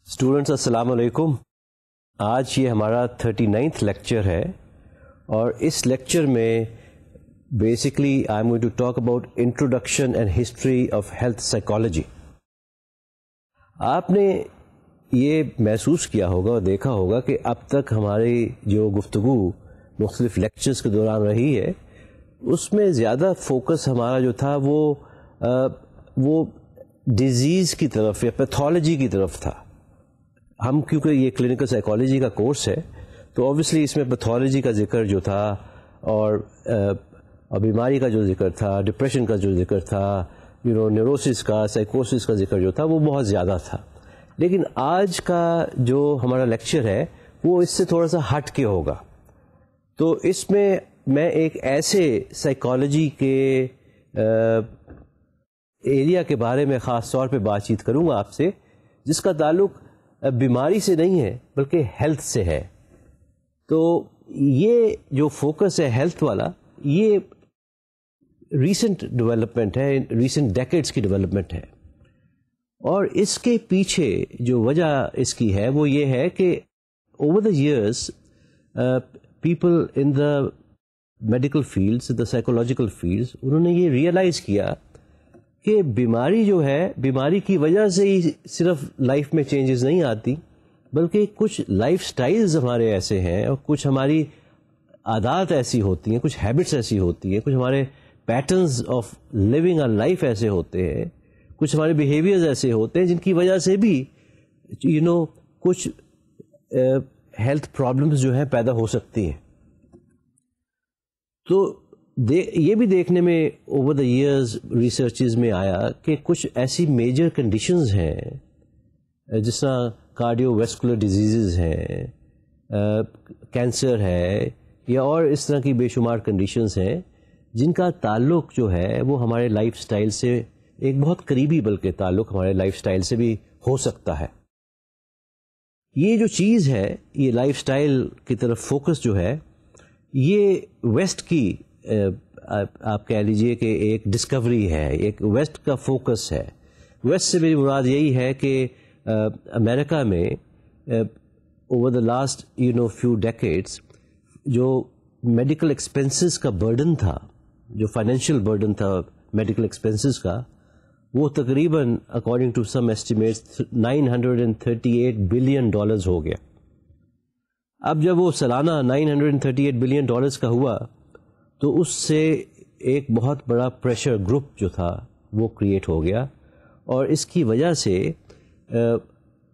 Students السلام علیکم. آج یہ ہمارا 39th لیکچر ہے اور اس لیکچر میں basically I am going to talk about introduction and history of health psychology. آپ نے یہ محسوس کیا ہوگا اور دیکھا ہوگا کہ اب تک ہماری جو گفتگو مختلف لیکچرز کے دوران رہی ہے اس میں زیادہ فوکس ہمارا جو تھا وہ ڈیزیز کی طرف یا پیتھولوجی کی طرف تھا. ہم کیونکہ یہ کلینکل سائیکالوجی کا کورس ہے تو اوبویسلی اس میں پیتھولوجی کا ذکر جو تھا اور بیماری کا جو ذکر تھا، ڈپریشن کا جو ذکر تھا، نیوروسس کا، سائیکوسس کا ذکر جو تھا وہ بہت زیادہ تھا. لیکن آج کا جو ہمارا لیکچر ہے وہ اس سے تھوڑا سا ہٹ کے ہوگا. تو اس میں ایک ایسے سائیکالوجی کے ایریا کے بارے میں خاص طور پہ بات چیت کروں گا آپ سے جس کا تعلق بیماری سے نہیں ہے بلکہ ہیلتھ سے ہے. تو یہ جو فوکس ہے ہیلتھ والا یہ ریسنٹ ڈیولپمنٹ ہے، ریسنٹ ڈیکیڈز کی ڈیولپمنٹ ہے. اور اس کے پیچھے جو وجہ اس کی ہے وہ یہ ہے کہ over the years people in the medical fields, the psychological fields, انہوں نے یہ ریئلائز کیا کہ بیماری جو ہے، بیماری کی وجہ سے ہی صرف لائف میں چینجز نہیں آتی بلکہ کچھ لائف سٹائلز ہمارے ایسے ہیں اور کچھ ہماری عادات ایسی ہوتی ہیں، کچھ ہیبٹس ایسی ہوتی ہیں، کچھ ہمارے patterns of living a life ایسے ہوتے ہیں، کچھ ہمارے بیہیویئرز ایسے ہوتے ہیں جن کی وجہ سے بھی کچھ ہیلتھ پرابلمز جو ہیں پیدا ہو سکتی ہیں. تو یہ بھی دیکھنے میں اوور دا ایئرز ریسرچز میں آیا کہ کچھ ایسی میجر کنڈیشنز ہیں جس طرح کارڈیو ویسکولر ڈیزیزز ہیں، کینسر ہے یا اور اس طرح کی بے شمار کنڈیشنز ہیں جن کا تعلق جو ہے وہ ہمارے لائف سٹائل سے ایک بہت قریبی بلکہ تعلق ہمارے لائف سٹائل سے بھی ہو سکتا ہے. یہ جو چیز ہے، یہ لائف سٹائل کی طرف فوکس جو ہے یہ ویسٹ کی آپ کہہ لیجئے کہ ایک ڈسکوری ہے، ایک ویسٹ کا فوکس ہے. ویسٹ سے میری مراد یہی ہے کہ امریکہ میں over the last few decades جو میڈیکل ایکسپنسز کا برڈن تھا، جو فائنینشیل برڈن تھا میڈیکل ایکسپنسز کا، وہ تقریباً according to some estimates $938 billion ہو گیا. اب جب وہ سالانہ $938 بلین کا ہوا تو اس سے ایک بہت بڑا پریشر گروپ جو تھا وہ کریٹ ہو گیا اور اس کی وجہ سے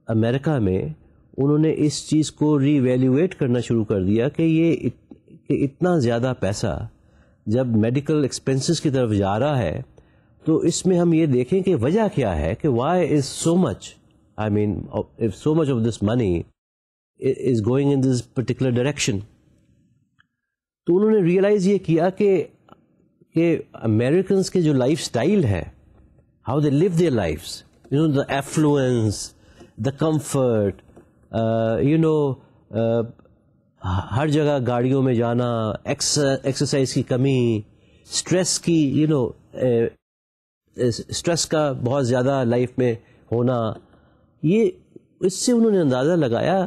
امریکہ میں انہوں نے اس چیز کو ری ویلیویٹ کرنا شروع کر دیا کہ کہ اتنا زیادہ پیسہ جب میڈیکل ایکسپنسز کی طرف جا رہا ہے تو اس میں ہم یہ دیکھیں کہ وجہ کیا ہے کہ why is so much, I mean if so much of this money is going in this particular direction. تو انہوں نے ریئلائز یہ کیا کہ امریکنس کے جو لائف سٹائل ہے، how they live their lives, the affluence, the comfort, ہر جگہ گاڑیوں میں جانا، ایکسرسائز کی کمی، اسٹریس کی اسٹریس کا بہت زیادہ لائف میں ہونا، یہ اس سے انہوں نے اندازہ لگایا.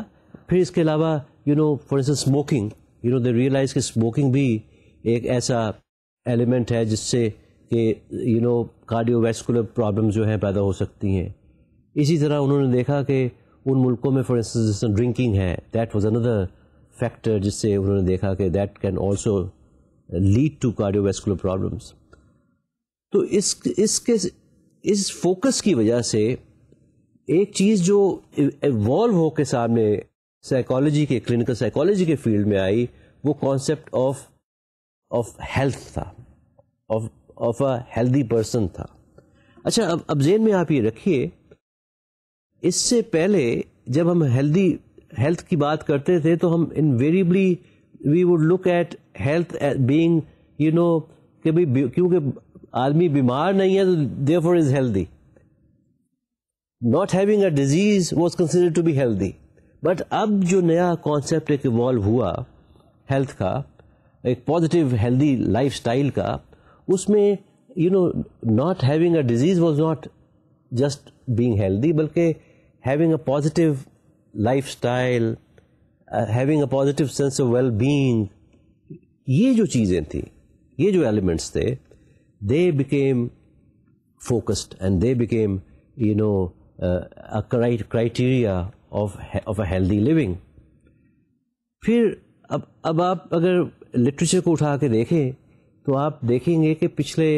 پھر اس کے علاوہ for instance smoking, they realize کہ اسموکنگ بھی ایک ایسا ایلیمنٹ ہے جس سے کہ کارڈیو ویسکولر پرابلم جو ہیں پیدا ہو سکتی ہیں. اسی طرح انہوں نے دیکھا کہ ان ملکوں میں فار انسٹنس ڈرنکنگ ہے، دیٹ واز اندر فیکٹر جس سے انہوں نے دیکھا کہ that can also lead to cardio vascular problems. تو اس فوکس کی وجہ سے ایک چیز جو ایوالو ہو کے سامنے سائیکالوجی کے، کلینکل سائیکالوجی کے فیلڈ میں آئی وہ کانسیپٹ آف ہیلتھ تھا, آف اے ہیلدی پرسن تھا. اچھا, اب ذہن میں آپ یہ رکھیے, اس سے پہلے جب ہم ہیلتھ کی بات کرتے تھے تو ہم invariably we would look at health being کہ بھائی کیونکہ آدمی بیمار نہیں ہے تو therefore is healthy. Not having a disease was considered to be healthy. But اب جو نیا کانسیپٹ ایک ایوالو ہوا ہیلتھ کا, ایک پازیٹیو ہیلدی لائف اسٹائل کا, اس میں not having a disease was not just being healthy, بلکہ having a positive life style, having a positive sense of well being, یہ جو چیزیں تھیں, یہ جو ایلیمنٹس تھے, they became focused and they became criteria of a healthy living. پھر اب آپ اگر لٹریچر کو اٹھا کے دیکھیں تو آپ دیکھیں گے کہ پچھلے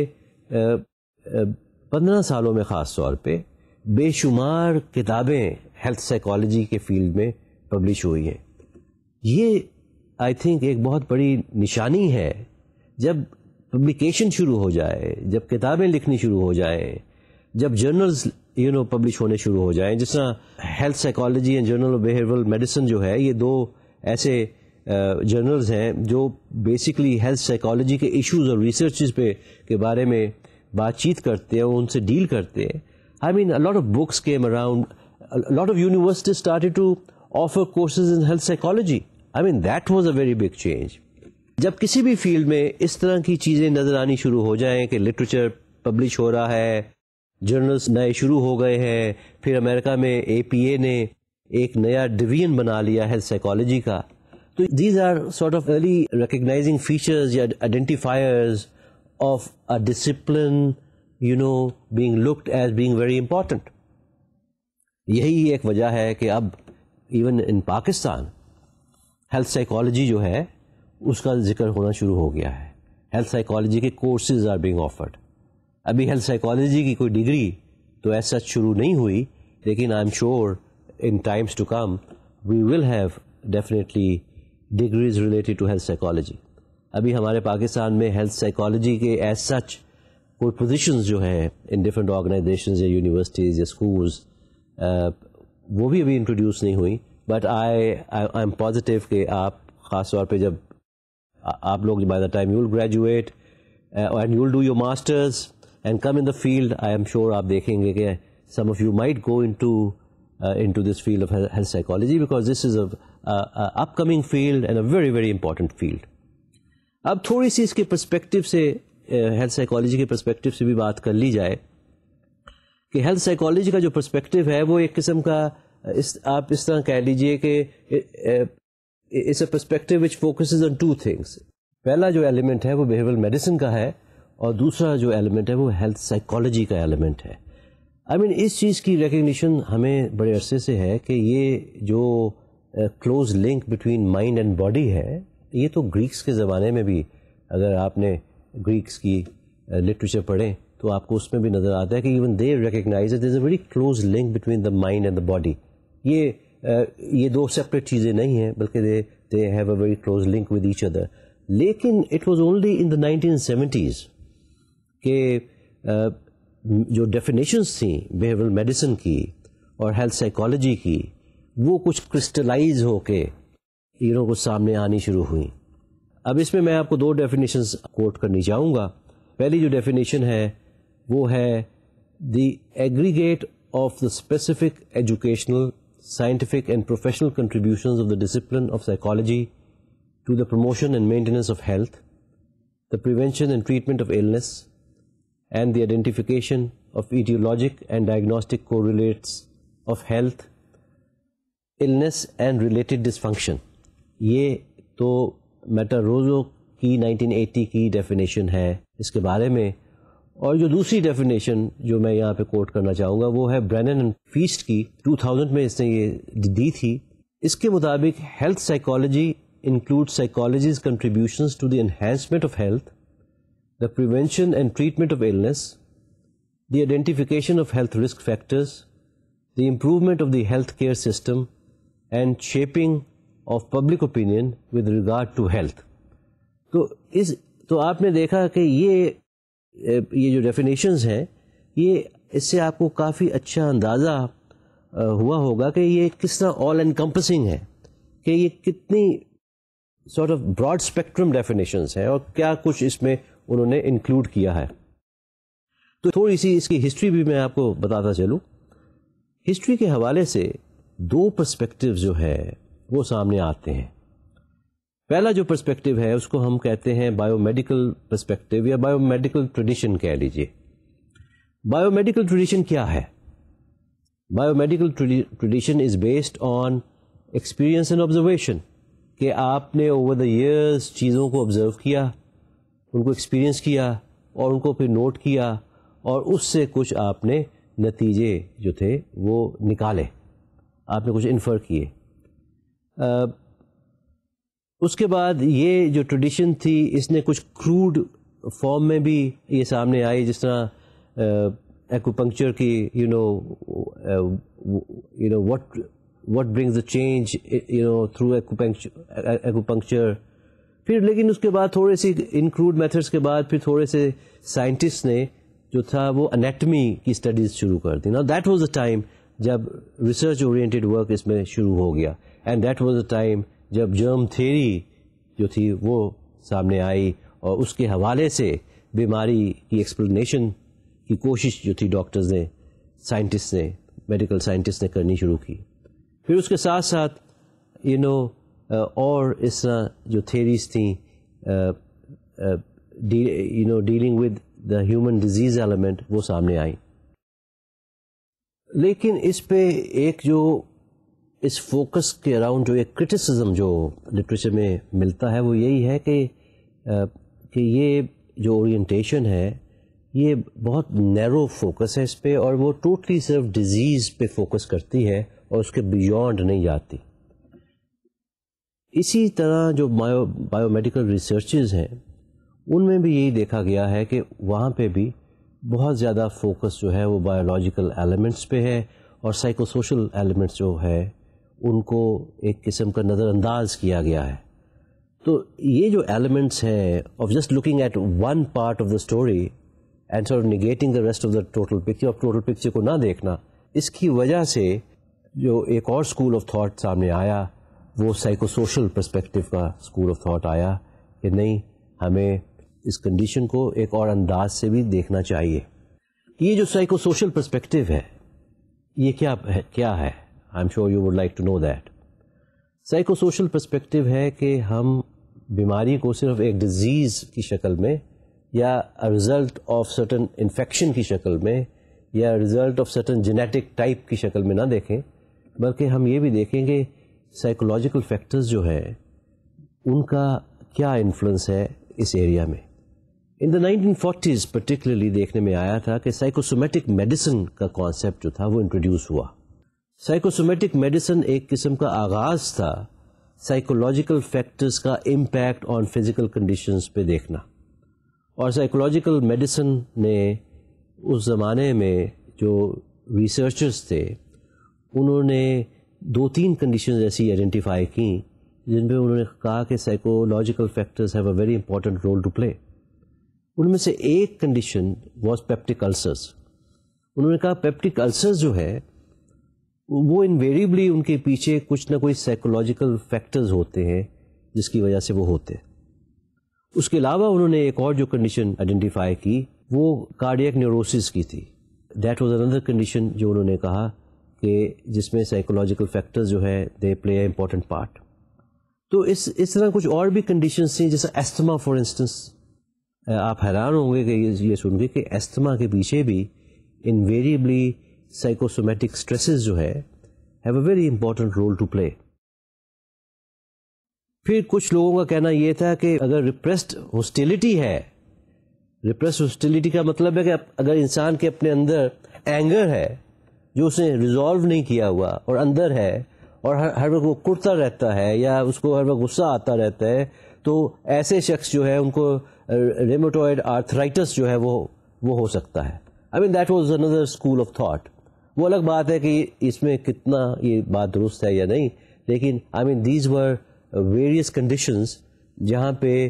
15 سالوں میں خاص طور پہ بے شمار کتابیں ہیلتھ سائیکالوجی کے فیلڈ میں پبلش ہوئی ہیں. یہ آئی تھنک ایک بہت بڑی نشانی ہے. جب پبلیکیشن شروع ہو جائے, جب کتابیں لکھنی شروع ہو جائیں, جب جرنلز پبلش ہونے شروع ہو جائیں, جس طرح health psychology and journal of behavioural medicine جو ہے, یہ دو ایسے جرنلز ہیں جو بیسکلی ہیلتھ سائیکالوجی کے ایشوز اور ریسرچز کے بارے میں بات چیت کرتے ہیں, ان سے ڈیل کرتے ہیں. I mean lot of books came around, lot of universities started to offer courses in health psychology. I mean that was a very big change. جب کسی بھی فیلڈ میں اس طرح کی چیزیں نظر آنی شروع ہو جائیں کہ لٹریچر پبلش ہو رہا ہے, جرنلز نئے شروع ہو گئے ہیں, پھر امریکہ میں APA نے ایک نیا ڈویژن بنا لیا ہیلتھ سائیکالوجی کا, تو these are sort of early recognizing features یا identifiers of a discipline being looked as being very important. یہی ایک وجہ ہے کہ اب even in Pakistan health psychology جو ہے اس کا ذکر ہونا شروع ہو گیا ہے. ہیلتھ سائیکالوجی کے کورسز آر بینگ آفرڈ. ابھی ہیلتھ سائیکالوجی کی کوئی ڈگری تو ایسا شروع نہیں ہوئی, لیکن I am sure in times to come we will have definitely degrees related to health psychology. ابھی ہمارے پاکستان میں ہیلتھ سائیکالوجی کے ایز سچ کوئی پوزیشنز جو ہیں ان ڈفرینٹ آرگنائزیشنز یا یونیورسٹیز یا اسکولز, وہ بھی ابھی انٹروڈیوس نہیں ہوئی. بٹ آئی ایم پازیٹیو کہ آپ خاص طور پہ جب آپ لوگ by the time you will graduate and you will do your masters and come in the field, I am sure آپ دیکھیں گے کہ some of you might go into this field of health psychology because this is a upcoming field and a very very important field. اب تھوڑی سی اس کے perspective سے health psychology کے perspective سے بھی بات کر لی جائے کہ ہیلتھ سائیکالوجی کا جو پرسپیکٹو ہے وہ ایک قسم کا آپ اس طرح کہہ لیجئے کہ it's a perspective which focuses on two things. پہلا جو ایلیمنٹ ہے وہ بیہیویئرل میڈیسن کا ہے, اور دوسرا جو ایلیمنٹ ہے وہ ہیلتھ سائیکالوجی کا ایلیمنٹ ہے. آئی مین اس چیز کی ریکگنیشن ہمیں بڑے عرصے سے ہے کہ یہ جو close link between mind and body ہے, یہ تو گریکس کے زمانے میں بھی, اگر آپ نے گریکس کی لٹریچر پڑھیں تو آپ کو اس میں بھی نظر آتا ہے کہ even they recognize there is a very close link between the mind and the body. یہ دو سیپریٹ چیزیں نہیں ہیں, بلکہ they have a very close link with each other. لیکن it was only in the 1970s کہ جو definitions تھیں بیہیویئرل میڈیسن کی اور ہیلتھ سائیکالوجی کی, وہ کچھ کرسٹلائز ہو کے کچھ سامنے آنی شروع ہوئیں. اب اس میں آپ کو دو ڈیفینیشنز کوٹ کرنی چاہوں گا. پہلی جو ڈیفینیشن ہے وہ ہے the aggregate of the specific educational, scientific and professional contributions of the discipline of psychology to the promotion and maintenance of health, the prevention and treatment of illness, and the identification of etiologic and diagnostic correlates of health, illness and related dysfunction. یہ تو میٹاروزو کی 1980 کی definition ہے اس کے بارے میں. اور جو دوسری ڈیفینیشن جو میں یہاں پہ کوٹ کرنا چاہوں گا وہ ہے برینن اینڈ فیسٹ کی, 2000 میں اس نے یہ دی تھی. اس کے مطابق health psychology include psychology's contributions to the enhancement of health, the prevention and treatment of illness, the identification of health risk factors, the improvement of the healthcare system, and shaping of public opinion with regard to health. تو آپ نے دیکھا کہ یہ جو definitions ہیں یہ اس سے آپ کو کافی اچھا اندازہ ہوا ہوگا کہ یہ کس طرح آل انکمپسنگ ہے, کہ یہ کتنی sort of broad spectrum definitions ہیں اور کیا کچھ اس میں انہوں نے انکلوڈ کیا ہے. تو تھوڑی سی اس کی ہسٹری بھی میں آپ کو بتاتا چلوں. ہسٹری کے حوالے سے 2 پرسپیکٹیو جو ہے وہ سامنے آتے ہیں. پہلا جو پرسپیکٹیو ہے اس کو ہم کہتے ہیں بایو میڈیکل پرسپیکٹیو یا بایو میڈیکل ٹریڈیشن کہہ لیجیے. بایو میڈیکل ٹریڈیشن کیا ہے؟ Bio medical tradition is based on experience and observation, کہ آپ نے اوور دا ایئرس چیزوں کو آبزرو کیا, ان کو ایکسپیرئنس کیا اور ان کو پھر نوٹ کیا اور اس سے کچھ آپ نے نتیجے جو تھے وہ نکالے, آپ نے کچھ انفر کیے. اس کے بعد یہ جو ٹریڈیشن تھی اس نے کچھ کروڈ فارم میں بھی یہ سامنے آئی, جس طرح ایکوپنکچر کی what brings the change through acupuncture. پھر لیکن اس کے بعد تھوڑے سی انکروڈ میتھڈس کے بعد پھر تھوڑے سے سائنٹسٹ نے جو تھا وہ انیٹمی کی اسٹڈیز شروع کر دی. دیٹ واز اے ٹائم جب ریسرچ اورینٹیڈ ورک اس میں شروع ہو گیا, and that was a time جب جرم تھیوری جو تھی وہ سامنے آئی اور اس کے حوالے سے بیماری کی ایکسپلینیشن کی کوشش جو تھی ڈاکٹرز نے, سائنٹسٹ نے, میڈیکل سائنٹسٹ نے کرنی شروع کی. پھر اس کے ساتھ ساتھ اور اس طرح جو تھیریز تھیں dealing with the human disease element وہ سامنے آئیں. لیکن اس پہ ایک جو اس فوکس کے اراؤنڈ جو ایک کرٹیسزم جو لٹریچر میں ملتا ہے وہ یہی ہے کہ یہ جو اورینٹیشن ہے یہ بہت نیرو فوکس ہے اس پہ, اور وہ ٹوٹلی صرف ڈیزیز پہ فوکس کرتی ہے اور اس کے بیونڈ نہیں جاتی. اسی طرح جو بایو میڈیکل ریسرچز ہیں ان میں بھی یہی دیکھا گیا ہے کہ وہاں پہ بھی بہت زیادہ فوکس جو ہے وہ بایولوجیکل ایلیمنٹس پہ ہے, اور سائیکو سوشل ایلیمنٹس جو ہے ان کو ایک قسم کا نظر انداز کیا گیا ہے. تو یہ جو ایلیمنٹس ہیں of just looking at one part of the story and sort negating the rest of the total picture, of total picture کو نہ دیکھنا, اس کی وجہ سے جو ایک اور اسکول آف تھاٹ سامنے آیا وہ سائیکو سوشل پرسپیکٹو کا اسکول آف تھاٹ آیا کہ نہیں, ہمیں اس کنڈیشن کو ایک اور انداز سے بھی دیکھنا چاہیے. یہ جو سائیکو سوشل پرسپیکٹو ہے یہ کیا ہے؟ I am sure you would like to know that. Psychosocial perspective ہے کہ ہم بیماری کو صرف ایک ڈیزیز کی شکل میں یا رزلٹ آف سرٹن انفیکشن کی شکل میں یا result of certain genetic type کی شکل میں نہ دیکھیں, بلکہ ہم یہ بھی دیکھیں کہ سائیکولوجیکل فیکٹرز جو ہے ان کا کیا انفلوئنس ہے اس ایریا میں. ان دا 1940s پرٹیکولرلی دیکھنے میں آیا تھا کہ سائیکوسومیٹک میڈیسن کا کانسیپٹ جو تھا وہ انٹروڈیوس ہوا. سائیکوسومیٹک میڈیسن ایک قسم کا آغاز تھا سائیکولوجیکل فیکٹرز کا امپیکٹ آن فزیکل کنڈیشنز پہ دیکھنا, اور سائیکولوجیکل میڈیسن نے اس زمانے میں جو ریسرچرز تھے انہوں نے 2-3 کنڈیشنز ایسی آئیڈینٹیفائی کیں جن پہ انہوں نے کہا کہ psychological factors have a very important role to play. ان میں سے ایک کنڈیشن واز پیپٹک السرز. انہوں نے کہا پیپٹک السرز جو ہے وہ انویریبلی ان کے پیچھے کچھ نہ کوئی سائیکولوجیکل فیکٹرز ہوتے ہیں جس کی وجہ سے وہ ہوتے. اس کے علاوہ انہوں نے ایک اور جو کنڈیشن آئیڈینٹیفائی کی وہ کارڈیاک نیوروسس کی تھی. دیٹ واز اندر کنڈیشن جو انہوں نے کہا کہ جس میں سائیکولوجیکل فیکٹرز جو ہے دے پلے اے امپورٹنٹ پارٹ. تو اس طرح کچھ اور بھی کنڈیشنز تھیں, جیسے ایستھما فار انسٹنس. آپ حیران ہوں گے کہ یہ سن کے کہ ایستھما کے پیچھے بھی انویریبلی سائیکوسومیٹک اسٹریسز جو ہے have a very important role to play. پھر کچھ لوگوں کا کہنا یہ تھا کہ اگر ریپریسڈ ہاسٹیلٹی ہے, ریپریسڈ ہاسٹیلٹی کا مطلب ہے کہ اگر انسان کے اپنے اندر اینگر ہے جو اس نے ریزالو نہیں کیا ہوا اور اندر ہے اور ہر وقت وہ کرتا رہتا ہے یا اس کو ہر وقت غصہ آتا رہتا ہے, تو ایسے شخص جو ہے ان کو ریموٹوئڈ آرتھرائٹس جو ہے وہ ہو سکتا ہے. I mean that was another school of thought. وہ الگ بات ہے کہ اس میں کتنا یہ بات درست ہے یا نہیں, لیکن I mean these were various conditions جہاں پہ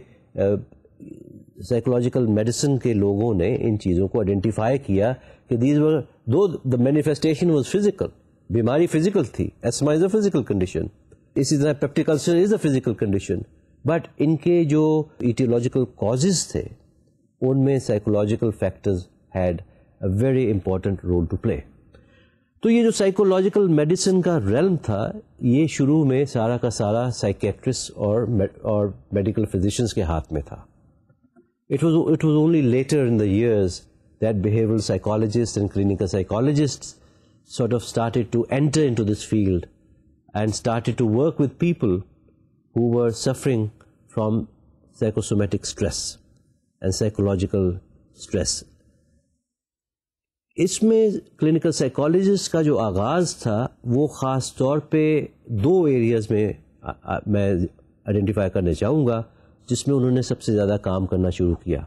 سائیکولوجیکل میڈیسن کے لوگوں نے ان چیزوں کو آئیڈینٹیفائی کیا کہ these were though the manifestation was physical, بیماری فزیکل تھی، asthma is a physical condition, اسی طرح peptic ulcer is a physical condition, but ان کے جو ایٹیولوجیکل کازز تھے ان میں psychological factors had a very important role to play. تو یہ جو سائیکولوجیکل میڈیسن کا ریلم تھا یہ شروع میں سارا کا سارا سائیکیٹرسٹ اور میڈیکل فزیشنز کے ہاتھ میں تھا. It was only later in the years that behavioral psychologists and clinical psychologists sort of started to enter into this field and started to work with people who were suffering from psychosomatic stress and psychological stress. اس میں clinical psychologist کا جو آغاز تھا وہ خاص طور پہ دو areas میں آئیڈینٹیفائی کرنا چاہوں گا جس میں انہوں نے سب سے زیادہ کام کرنا شروع کیا.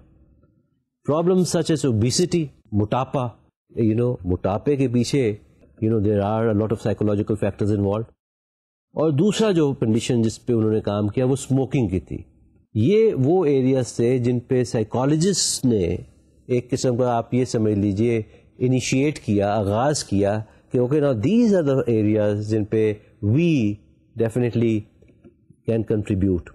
پرابلم سچ ایز اوبیسٹی، موٹاپا، موٹاپے کے پیچھے there are lot of psychological factors involved. اور دوسرا جو کنڈیشن جس پہ انہوں نے کام کیا وہ اسموکنگ کی تھی. یہ وہ ایریاز تھے جن پہ سائیکالوجسٹ نے ایک قسم کا آپ یہ سمجھ لیجئے انیشیٹ کیا، آغاز کیا کہ اوکے نا دیز آر دا ایریاز جن پہ وی ڈیفینیٹلی کین کنٹریبیوٹ.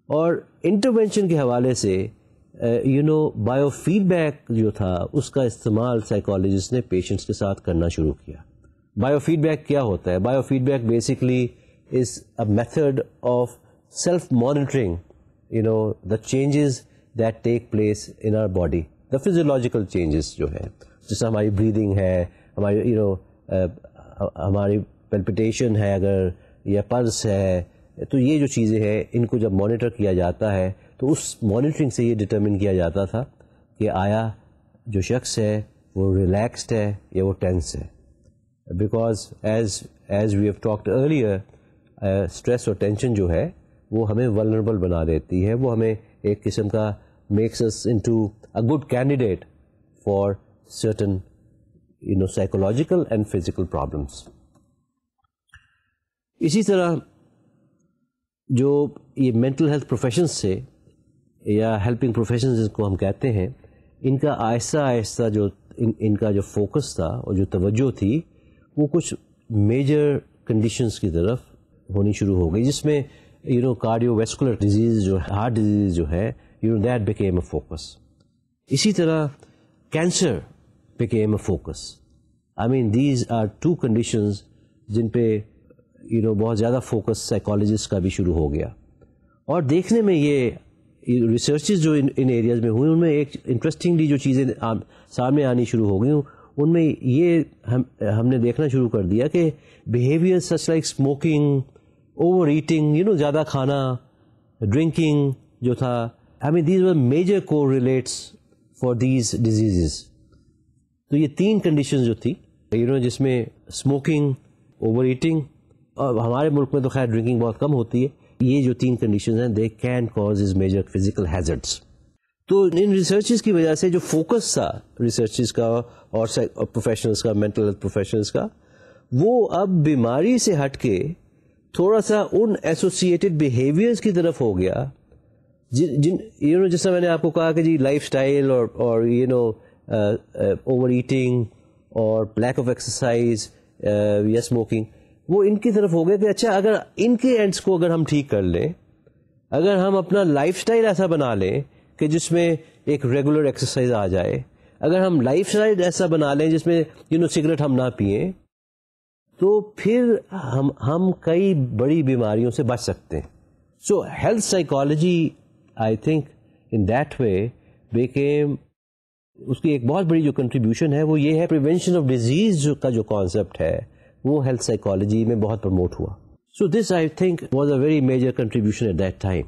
اور انٹروینشن کے حوالے سے بایو فیڈ بیک جو تھا اس کا استعمال سائیکالوجسٹ نے پیشنٹس کے ساتھ کرنا شروع کیا. بایو فیڈ بیک کیا ہوتا ہے؟ Biofeedback basically is a method of self monitoring the changes that take place in our body, the physiological changes جو ہے، جیسے ہماری بریدنگ ہے، ہماری ہماری پلپیٹیشن ہے اگر، یا پلس ہے، تو یہ جو چیزیں ہیں ان کو جب مانیٹر کیا جاتا ہے تو اس مانیٹرنگ سے یہ ڈٹرمن کیا جاتا تھا کہ آیا جو شخص ہے وہ ریلیکسڈ ہے یا وہ ٹینس ہے. Because as we have talked earlier, stress اور ٹینشن جو ہے وہ ہمیں ولنریبل بنا دیتی ہے، وہ ہمیں ایک قسم کا makes us into a good candidate for certain psychological and physical problems. اسی طرح جو یہ مینٹل ہیلتھ پروفیشنز تھے یا ہیلپنگ پروفیشنز جس کو ہم کہتے ہیں، ان کا آہستہ آہستہ جو ان کا جو فوکس تھا اور جو توجہ تھی وہ کچھ میجر کنڈیشنز کی طرف ہونی شروع ہو گئی، جس میں کارڈیو ویسکولر ڈیزیز جو ہارٹ ڈیزیز جو ہے دیٹ بیکیم اے فوکس. اسی طرح cancer became a focus. I mean these are two conditions جن پہ بہت زیادہ فوکس سائیکالوجسٹ کا بھی شروع ہو گیا. اور دیکھنے میں یہ ریسرچز جو ان ایریاز میں ہوئی ان میں ایک انٹرسٹنگلی جو چیزیں سامنے آنی شروع ہو گئی ان میں یہ ہم نے دیکھنا شروع کر دیا کہ behaviour such like smoking, over eating, زیادہ کھانا، ڈرنکنگ جو تھا، آئی مین دیز ور میجر کو ریلیٹس فار دیز ڈیزیزز. تو یہ تین کنڈیشن جو تھی جس میں اسموکنگ، اوور ایٹنگ، اور ہمارے ملک میں تو خیر ڈرنکنگ بہت کم ہوتی ہے، یہ جو تین کنڈیشنز ہیں they can cause as major physical hazards. تو ان ریسرچز کی وجہ سے جو فوکس تھا ریسرچز کا اور پروفیشنلز کا، مینٹل ہیلتھ پروفیشنلز کا، وہ اب بیماری سے ہٹ کے تھوڑا سا ان ایسوسیٹڈ بیہیویئرز کی طرف ہو گیا جن جس طرح میں نے آپ کو کہا کہ جی لائف اسٹائل اور اوور ایٹنگ اور لیک آف ایکسرسائز یا اسموکنگ، وہ ان کی طرف ہو گیا کہ اچھا اگر ان کے اینڈس کو اگر ہم ٹھیک کر لیں، اگر ہم اپنا لائف اسٹائل ایسا بنا لیں کہ جس میں ایک ریگولر ایکسرسائز آ جائے، اگر ہم لائف اسٹائل ایسا بنا لیں جس میں سگریٹ ہم نہ پئیں، تو پھر ہم کئی بڑی بیماریوں سے بچ سکتے ہیں. So health psychology I think in that way became, اس کی ایک بہت بڑی جو کنٹریبیوشن ہے وہ یہ ہے پریونشن آف ڈیزیز کا جو کانسیپٹ ہے وہ ہیلتھ سائیکالوجی میں بہت پروموٹ ہوا. So this I think was a very major contribution at that time.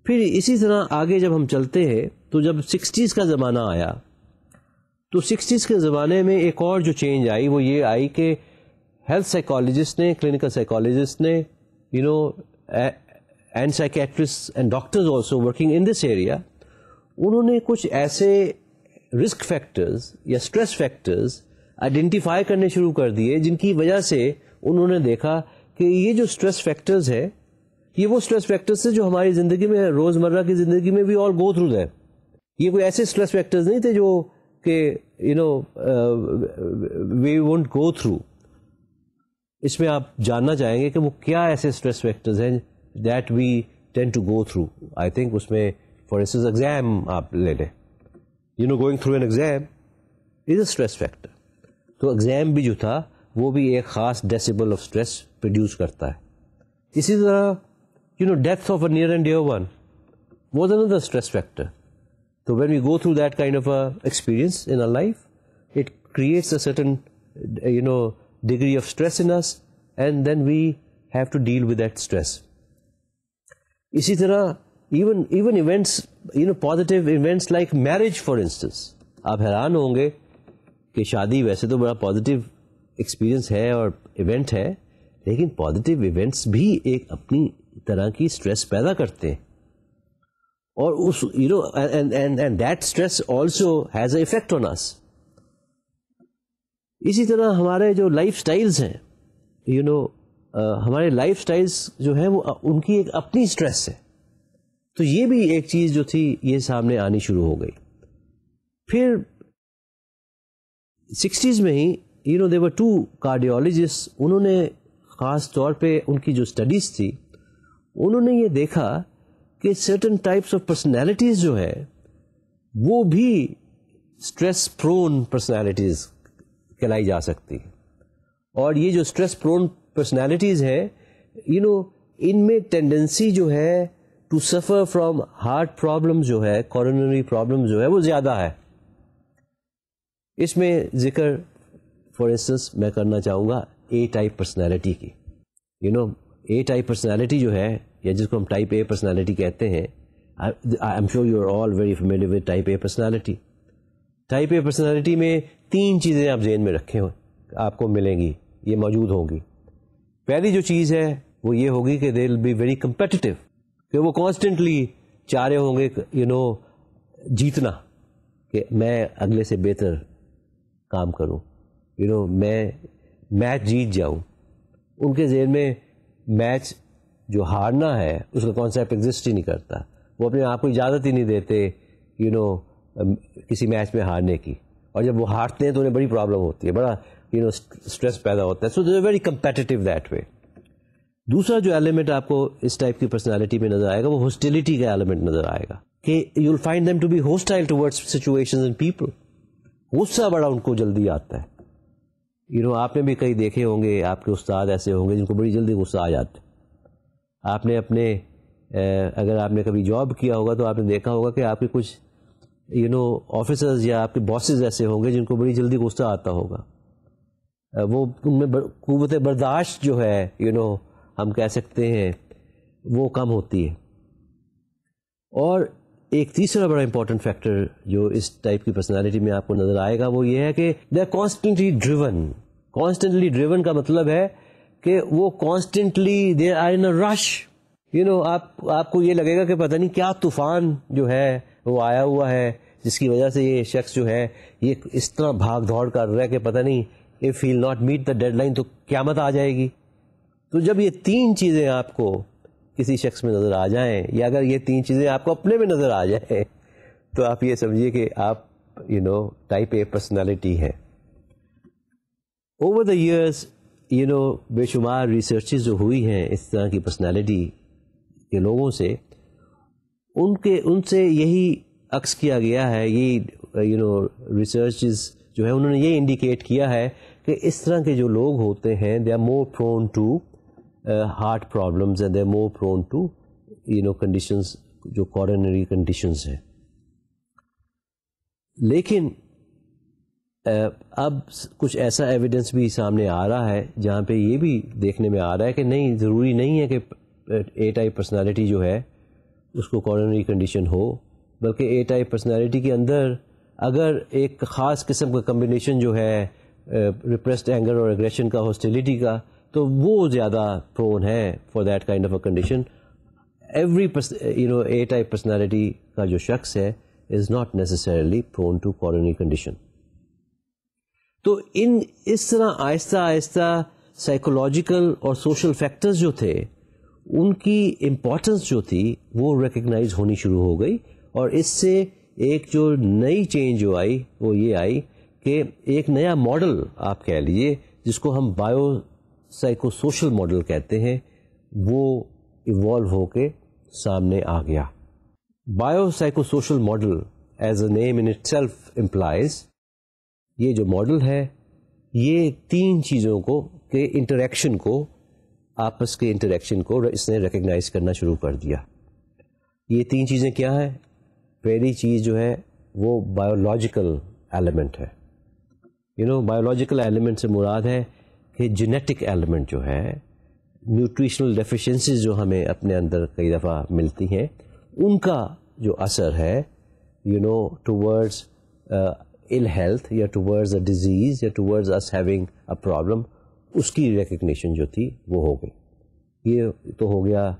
پھر اسی طرح آگے جب ہم چلتے ہیں تو جب 60s کا زمانہ آیا تو 60s کے زمانے میں ایک اور جو چینج آئی وہ یہ آئی کہ ہیلتھ سائیکالوجسٹ نے، کلینکل سائیکالوجسٹ نے، and psychiatrist and doctors also working in this area, انہوں نے کچھ ایسے رسک فیکٹرز یا اسٹریس فیکٹرز آئیڈینٹیفائی کرنے شروع کر دیے جن کی وجہ سے انہوں نے دیکھا کہ یہ جو اسٹریس فیکٹرز ہے یہ وہ اسٹریس فیکٹرز ہیں جو ہماری زندگی میں روزمرہ کی زندگی میں بھی آل گو تھرو دیٹ. یہ کوئی ایسے اسٹریس فیکٹرز نہیں تھے جو کہ وی وونٹ گو تھرو. اس میں آپ جاننا چاہیں گے کہ وہ کیا ایسے اسٹریس فیکٹرز ہیں that we tend to go through. I think اس میں فار انسٹنس ایگزام آپ لے لیں, going through an exam is a stress factor. تو ایگزام بھی جو تھا وہ بھی ایک خاص ڈیسیبل آف اسٹریس پروڈیوس کرتا ہے. اسی طرح death of a near and dear one was another stress factor. So when we go through that kind of a experience in our life, it creates a certain degree of stress in us, and then we have to deal with that stress. اسی طرح even events, positive events like marriage for instance. آپ حیران ہوں گے کہ شادی ویسے تو بڑا پازیٹیو ایکسپیرئنس ہے اور ایونٹ ہے, لیکن پازیٹیو ایونٹس بھی ایک اپنی طرح کی اسٹریس پیدا کرتے ہیں, اور اس and that stress also has an effect on us. اسی طرح ہمارے جو لائف سٹائلز ہیں, ہمارے لائف سٹائلز جو ہیں وہ ان کی ایک اپنی اسٹریس ہے. تو یہ بھی ایک چیز جو تھی یہ سامنے آنی شروع ہو گئی. پھر 60s میں ہی there were two cardiologists, انہوں نے خاص طور پہ ان کی جو اسٹڈیز تھی انہوں نے یہ دیکھا کہ certain types of personalities جو ہے وہ بھی stress prone personalities کہلائی جا سکتی. اور یہ جو stress prone personalities ہے ان میں ٹینڈنسی جو ہے to suffer from heart problem جو ہے, کورونری پرابلم جو ہے وہ زیادہ ہے. اس میں ذکر فار انسٹنس میں کرنا چاہوں گا اے ٹائپ پرسنالٹی کی. اے ٹائپ پرسنالٹی جو ہے, یا جس کو ہم ٹائپ اے پرسنالٹی کہتے ہیں, I am sure you are all very familiar with type A personality. Type A personality میں 3 چیزیں آپ ذہن میں رکھیں آپ کو ملیں گی, یہ موجود ہوں گی. پہلی جو چیز ہے وہ یہ ہوگی کہ دے ول بی ویری کمپیٹیٹیو, کہ وہ کانسٹنٹلی چاہ رہے ہوں گے جیتنا, کہ میں اگلے سے بہتر کام کروں, میں میچ جیت جاؤں. ان کے ذہن میں میچ جو ہارنا ہے اس کا کانسیپٹ ایگزسٹ ہی نہیں کرتا. وہ اپنے آپ کو اجازت ہی نہیں دیتے کسی میچ میں ہارنے کی, اور جب وہ ہارتے ہیں تو انہیں بڑی پرابلم ہوتی ہے, بڑا اسٹریس پیدا ہوتا ہے. So they are very competitive that way. دوسرا جو ایلیمنٹ آپ کو اس ٹائپ کی پرسنالٹی میں نظر آئے گا وہ ہاسٹیلٹی کا ایلیمنٹ نظر آئے گا, کہ you will find them to be hostile towards situations and people. غصہ بڑا ان کو جلدی آتا ہے. آپ نے بھی کئی دیکھے ہوں گے, آپ کے استاد ایسے ہوں گے جن کو بڑی جلدی غصہ آ جاتا ہے. آپ نے اگر آپ نے کبھی جاب کیا ہوگا تو آپ نے دیکھا ہوگا کہ آپ کے کچھ آفیسرز یا آپ کے باسز ایسے ہوں گے جن کو بڑی جلدی غصہ آتا ہوگا. وہ ان میں قوت برداشت جو ہے ہم کہہ سکتے ہیں وہ کم ہوتی ہے. اور ایک تیسرا بڑا امپورٹنٹ فیکٹر جو اس ٹائپ کی پرسنالٹی میں آپ کو نظر آئے گا وہ یہ ہے کہ they are constantly driven. Constantly driven کا مطلب ہے کہ وہ کانسٹنٹلی دے آر ان اے رش. آپ کو یہ لگے گا کہ پتہ نہیں کیا طوفان جو ہے وہ آیا ہوا ہے جس کی وجہ سے یہ شخص جو ہے یہ اس طرح بھاگ دوڑ کر رہا ہے کہ پتہ نہیں if he will not meet the deadline تو قیامت آ جائے گی. تو جب یہ 3 چیزیں آپ کو کسی شخص میں نظر آ جائیں, یا اگر یہ 3 چیزیں آپ کو اپنے میں نظر آ جائیں, تو آپ یہ سمجھیے کہ آپ ٹائپ اے پرسنالٹی ہے. اوور دا ایئرس بے شمار ریسرچز جو ہوئی ہیں اس طرح کی پرسنالٹی کے لوگوں سے, ان سے یہی عکس کیا گیا ہے. یہی ریسرچز جو ہے انہوں نے یہ انڈیکیٹ کیا ہے کہ اس طرح کے جو لوگ ہوتے ہیں they are more prone to heart problems and they are more prone to conditions جو کورونری کنڈیشنز ہیں. لیکن اب کچھ ایسا ایویڈنس بھی سامنے آ رہا ہے جہاں پہ یہ بھی دیکھنے میں آ رہا ہے کہ نہیں, ضروری نہیں ہے کہ اے ٹائپ پرسنالٹی جو ہے اس کو کورونری کنڈیشن ہو, بلکہ اے ٹائپ پرسنالٹی کے اندر اگر ایک خاص قسم کا کمبینیشن جو ہے ریپریسڈ اینگر اور ایگریشن کا, ہاسٹیلٹی کا, تو وہ زیادہ پرون ہے for that kind of a condition. Every A type personality کا جو شخص ہے is not necessarily prone to coronary condition. تو اس طرح آہستہ آہستہ سائیکولوجیکل اور سوشل فیکٹرز جو تھے ان کی امپورٹنس جو تھی وہ ریکگنائز ہونی شروع ہو گئی, اور اس سے ایک جو نئی چینج جو آئی وہ یہ آئی کہ ایک نیا ماڈل آپ کہہ لیجیے جس کو ہم بایو سائیکو سوشل ماڈل کہتے ہیں, وہ ایوالو ہو کے سامنے آ گیا. Bio psycho social model as a name in itself implies, یہ جو ماڈل ہے یہ تین چیزوں کو کے انٹریکشن کو, آپس کے انٹریکشن کو اس نے ریکگنائز کرنا شروع کر دیا. یہ تین چیزیں کیا ہیں؟ پہلی چیز جو ہے وہ بایولوجیکل ایلیمنٹ ہے. بایولوجیکل ایلیمنٹ سے مراد ہے کہ جینیٹک ایلیمنٹ جو ہے, نیوٹریشنل ڈیفیشنسیز جو ہمیں اپنے اندر کئی دفعہ ملتی ہیں, ان کا جو اثر ہے ٹورڈز ill health یا ٹورڈز اے ڈیزیز یا towards us having a problem, اس کی ریکگنیشن جو تھی وہ ہو گئی. یہ تو ہو گیا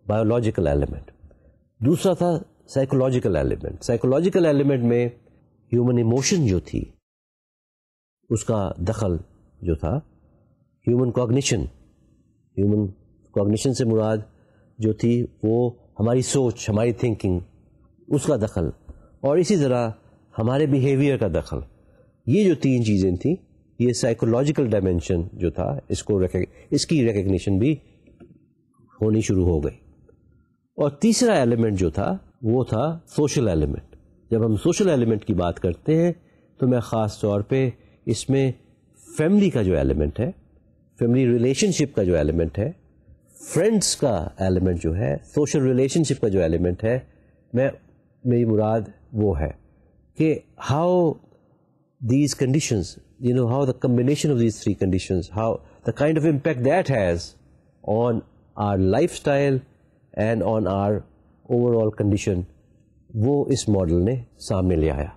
بایولوجیکل ایلیمنٹ. دوسرا تھا سائیکولوجیکل ایلیمنٹ. سائیکولوجیکل ایلیمنٹ میں ہیومن ایموشن جو تھی اس کا دخل جو تھا, ہیومن کوگنیشن سے مراد جو تھی وہ ہماری سوچ, ہماری تھنکنگ, اس کا دخل, اور اسی طرح ہمارے بیہیویئر کا دخل. یہ جو تین چیزیں تھیں, یہ سائیکولوجیکل ڈائمینشن جو تھا اس کی ریکگنیشن بھی ہونی شروع ہو گئی. اور تیسرا ایلیمنٹ جو تھا وہ تھا سوشل ایلیمنٹ. جب ہم سوشل ایلیمنٹ کی بات کرتے ہیں تو میں خاص طور پہ اس میں فیملی کا جو ایلیمنٹ ہے, فیملی ریلیشن شپ کا جو ایلیمنٹ ہے, فرینڈس کا ایلیمنٹ جو ہے, سوشل ریلیشن شپ کا جو ایلیمنٹ ہے, میری مراد وہ ہے کہ how these conditions, how the combination of these three conditions, how the kind of impact that has on our lifestyle and on our overall condition, وہ اس ماڈل نے سامنے لے آیا.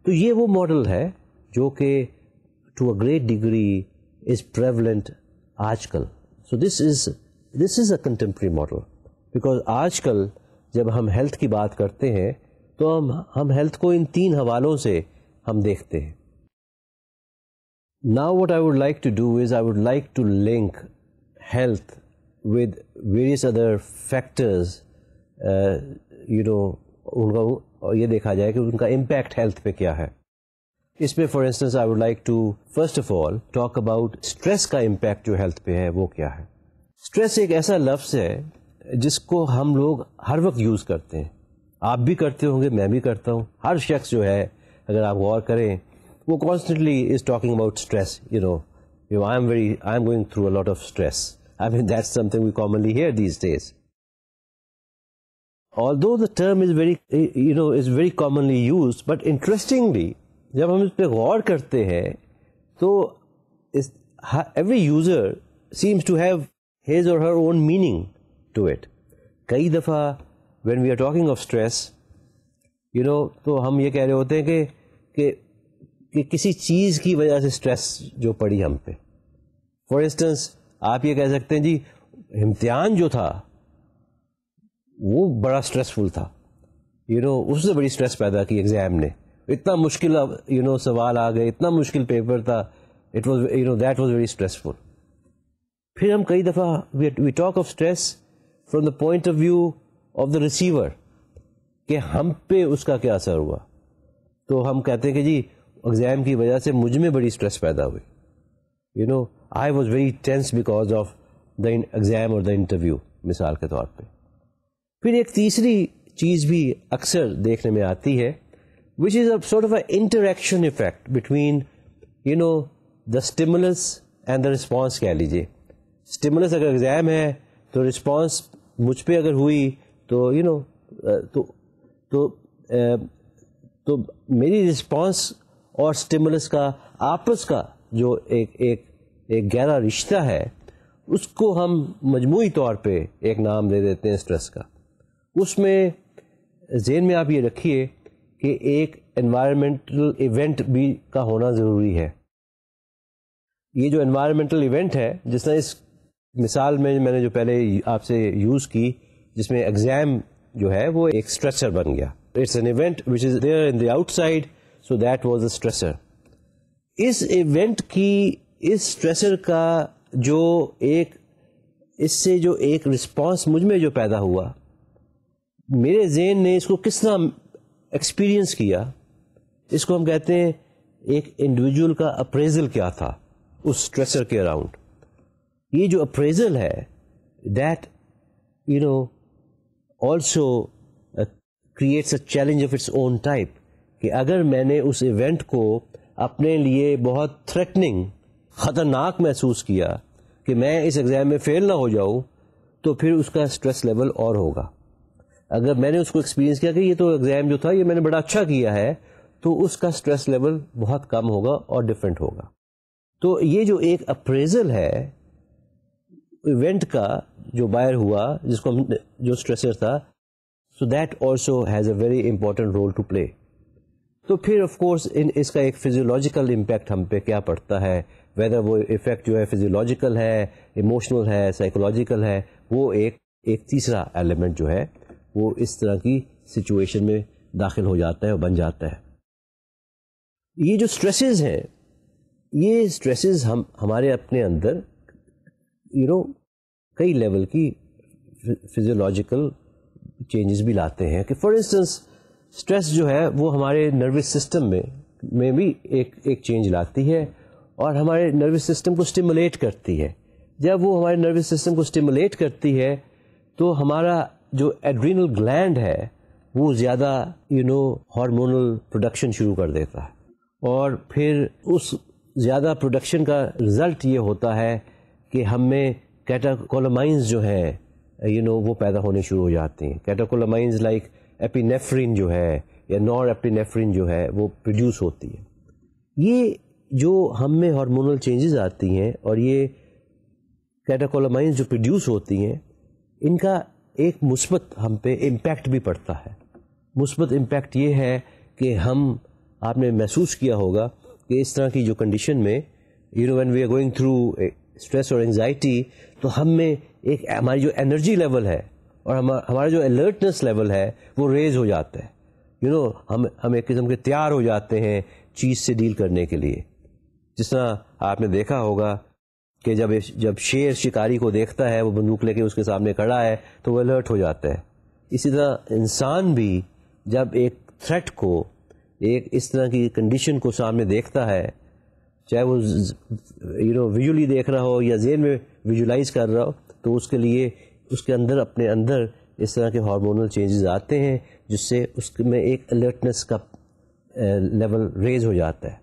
تو یہ وہ ماڈل ہے جو کہ to a great degree is prevalent آج کل. So this is a contemporary model, because آج کل جب ہم ہیلتھ کی بات کرتے ہیں تو ہم ہیلتھ کو ان تین حوالوں سے ہم دیکھتے ہیں. Now what I would like to do is I would like to link health with various other factors, ان کا یہ دیکھا جائے کہ ان کا امپیکٹ ہیلتھ پہ کیا ہے. اس میں for instance I would like to first of all talk about stress کا امپیکٹ جو ہیلتھ پہ ہے وہ کیا ہے. اسٹریس ایک ایسا لفظ ہے جس کو ہم لوگ ہر وقت یوز کرتے ہیں. آپ بھی کرتے ہوں گے, میں بھی کرتا ہوں. ہر شخص جو ہے اگر آپ غور کریں وہ constantly is talking about stress. I'm going through a lot of stress. I mean, that's something we commonly hear these days. Although the term is very commonly used, but interestingly, جب ہم اس پہ غور کرتے ہیں تو every user seems to have his or her own meaning to it. کئی دفعہ when we are talking of stress, تو ہم یہ کہہ رہے ہوتے ہیں کہ کسی چیز کی وجہ سے اسٹریس جو پڑی ہم پہ. فار انسٹنس آپ یہ کہہ سکتے ہیں جی امتحان جو تھا وہ بڑا اسٹریسفل تھا, اس سے بڑی اسٹریس پیدا کی ایگزام نے, اتنا مشکل سوال آ گئے, اتنا مشکل پیپر تھا, دیٹ واز ویری اسٹریسفل. پھر ہم کئی دفعہ we talk of stress from the point of view of the receiver, کہ ہم پہ اس کا کیا اثر ہوا. تو ہم کہتے ہیں کہ جی ایگزام کی وجہ سے مجھ میں بڑی اسٹریس پیدا ہوئی, I was very tense because of the exam اور دا انٹرویو, مثال کے طور پہ. پھر ایک تیسری چیز بھی اکثر دیکھنے میں آتی ہے, which is a sort of a interaction effect between the stimulus and the response. کہہ لیجیے اسٹیمولس اگر ایگزام ہے تو رسپانس مجھ پہ اگر ہوئی تو میری رسپانس اور اسٹیمولس کا آپس کا جو ایک گہرا رشتہ ہے اس کو ہم مجموعی طور پہ ایک نام دے دیتے ہیں اسٹریس کا. اس میں ذہن میں آپ یہ رکھیے کہ ایک انوائرمنٹل ایونٹ بھی کا ہونا ضروری ہے. یہ جو انوائرمنٹل ایونٹ ہے, جس طرح اس مثال میں نے جو پہلے آپ سے یوز کی, جس میں ایگزام جو ہے وہ ایک اسٹریسر بن گیا. It's an event which is there in the outside, so that was a stressor. اس ایونٹ کی اس اسٹریسر کا جو ایک اس سے جو ایک رسپانس مجھ میں جو پیدا ہوا، میرے ذہن نے اس کو کس طرح ایکسپیرئنس کیا، اس کو ہم کہتے ہیں ایک انڈیویجول کا اپریزل کیا تھا اس اسٹریسر کے اراؤنڈ. یہ جو اپریزل ہے that also creates a challenge of its own type, کہ اگر میں نے اس ایونٹ کو اپنے لیے بہت تھریٹننگ، خطرناک محسوس کیا کہ میں اس ایگزام میں فیل نہ ہو جاؤں، تو پھر اس کا اسٹریس لیول اور ہوگا. اگر میں نے اس کو ایکسپیرینس کیا کہ یہ تو ایگزام جو تھا یہ میں نے بڑا اچھا کیا ہے، تو اس کا اسٹریس لیول بہت کم ہوگا اور ڈفرینٹ ہوگا. تو یہ جو ایک اپریزل ہے ایونٹ کا جو باہر ہوا، جس کو ہم جو اسٹریسر تھا، so that also has a very important role to play. تو پھر آف کورس اس کا ایک فزیولوجیکل امپیکٹ ہم پہ کیا پڑتا ہے، ویدر وہ افیکٹ جو ہے فزیولوجیکل ہے، ایموشنل ہے، سائیکولوجیکل ہے، وہ ایک تیسرا ایلیمنٹ جو ہے وہ اس طرح کی سچویشن میں داخل ہو جاتا ہے اور بن جاتا ہے. یہ جو اسٹریسز ہیں، یہ اسٹریسز ہمارے اپنے اندر کئی لیول کی فزیولوجیکل چینجز بھی لاتے ہیں. کہ فار انسٹنس اسٹریس جو ہے وہ ہمارے نروس سسٹم میں بھی ایک چینج لاتی ہے اور ہمارے نروس سسٹم کو اسٹیمولیٹ کرتی ہے. جب وہ ہمارے نروس سسٹم کو اسٹیمولیٹ کرتی ہے تو ہمارا جو ایڈرینل گلینڈ ہے وہ زیادہ ہارمونل پروڈکشن شروع کر دیتا ہے، اور پھر اس زیادہ پروڈکشن کا رزلٹ یہ ہوتا ہے کہ ہم میں کیٹاکولامائنز جو ہیں وہ پیدا ہونے شروع ہو جاتے ہیں. کیٹاکولامائنز لائک ایپینیفرین جو ہے یا نور ایپینیفرین جو ہے وہ پروڈیوس ہوتی ہے. یہ جو ہم میں ہارمونل چینجز آتی ہیں اور یہ کیٹاکولامائنز جو پروڈیوس ہوتی ہیں، ان کا ایک مثبت ہم پہ امپیکٹ بھی پڑتا ہے. مثبت امپیکٹ یہ ہے کہ آپ نے محسوس کیا ہوگا کہ اس طرح کی جو کنڈیشن میں when we are going through stress اور انگزائٹی، تو ہم میں ایک ہماری جو انرجی لیول ہے اور ہمارا جو الرٹنس لیول ہے وہ ریز ہو جاتا ہے. ہم ایک قسم کے تیار ہو جاتے ہیں چیز سے ڈیل کرنے کے لیے. جس طرح آپ نے دیکھا ہوگا کہ جب شیر شکاری کو دیکھتا ہے، وہ بندوق لے کے اس کے سامنے کھڑا ہے تو وہ الرٹ ہو جاتا ہے. اسی طرح انسان بھی جب ایک تھریٹ کو، ایک اس طرح کی کنڈیشن کو سامنے دیکھتا ہے، چاہے وہ ویژولی دیکھ رہا ہو یا ذہن میں ویژولائز کر رہا ہو، تو اس کے لیے اس کے اندر اپنے اندر اس طرح کے ہارمونل چینجز آتے ہیں جس سے اس میں ایک الرٹنس کا لیول ریز ہو جاتا ہے.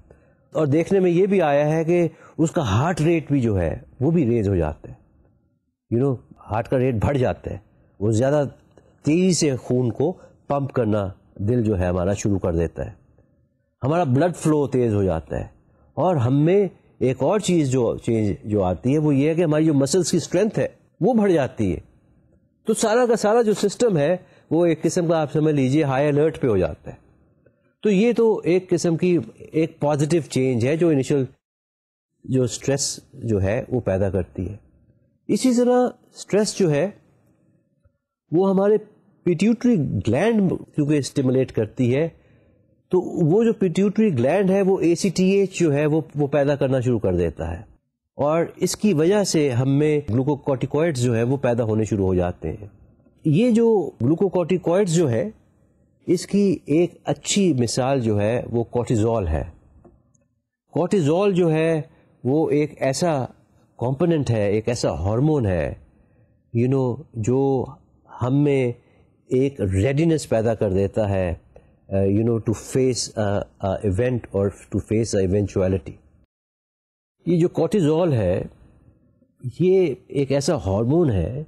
اور دیکھنے میں یہ بھی آیا ہے کہ اس کا ہارٹ ریٹ بھی جو ہے وہ بھی ریز ہو جاتا ہے. ہارٹ کا ریٹ بڑھ جاتا ہے، وہ زیادہ تیزی سے خون کو پمپ کرنا دل جو ہے ہمارا شروع کر دیتا ہے. ہمارا بلڈ فلو تیز ہو جاتا ہے. اور ہم میں ایک اور چیز جو آتی ہے وہ یہ ہے کہ ہماری جو مسلس کی اسٹرینتھ ہے وہ بڑھ جاتی ہے. تو سارا کا سارا جو سسٹم ہے وہ ایک قسم کا آپ سمجھ لیجیے ہائی الرٹ پہ ہو جاتا ہے. تو یہ تو ایک قسم کی ایک پازیٹیو چینج ہے جو انیشل جو اسٹریس جو ہے وہ پیدا کرتی ہے. اسی طرح اسٹریس جو ہے وہ ہمارے پیٹیوٹری گلینڈ کیونکہ اسٹیمولیٹ کرتی ہے، تو وہ جو پیٹیوٹری گلینڈ ہے وہ ACTH جو ہے وہ پیدا کرنا شروع کر دیتا ہے، اور اس کی وجہ سے ہم میں گلوکوکورٹیکوئڈز جو ہے وہ پیدا ہونے شروع ہو جاتے ہیں. یہ جو گلوکوکورٹیکوئڈز جو ہے اس کی ایک اچھی مثال جو ہے وہ کورٹیزول ہے. کورٹیزول جو ہے وہ ایک ایسا کمپوننٹ ہے، ایک ایسا ہارمون ہے جو ہم میں ایک ریڈینس پیدا کر دیتا ہے ٹو فیس ایونٹ اور ٹو فیس ایونچویلٹی. یہ جو کورٹیزول ہے یہ ایک ایسا ہارمون ہے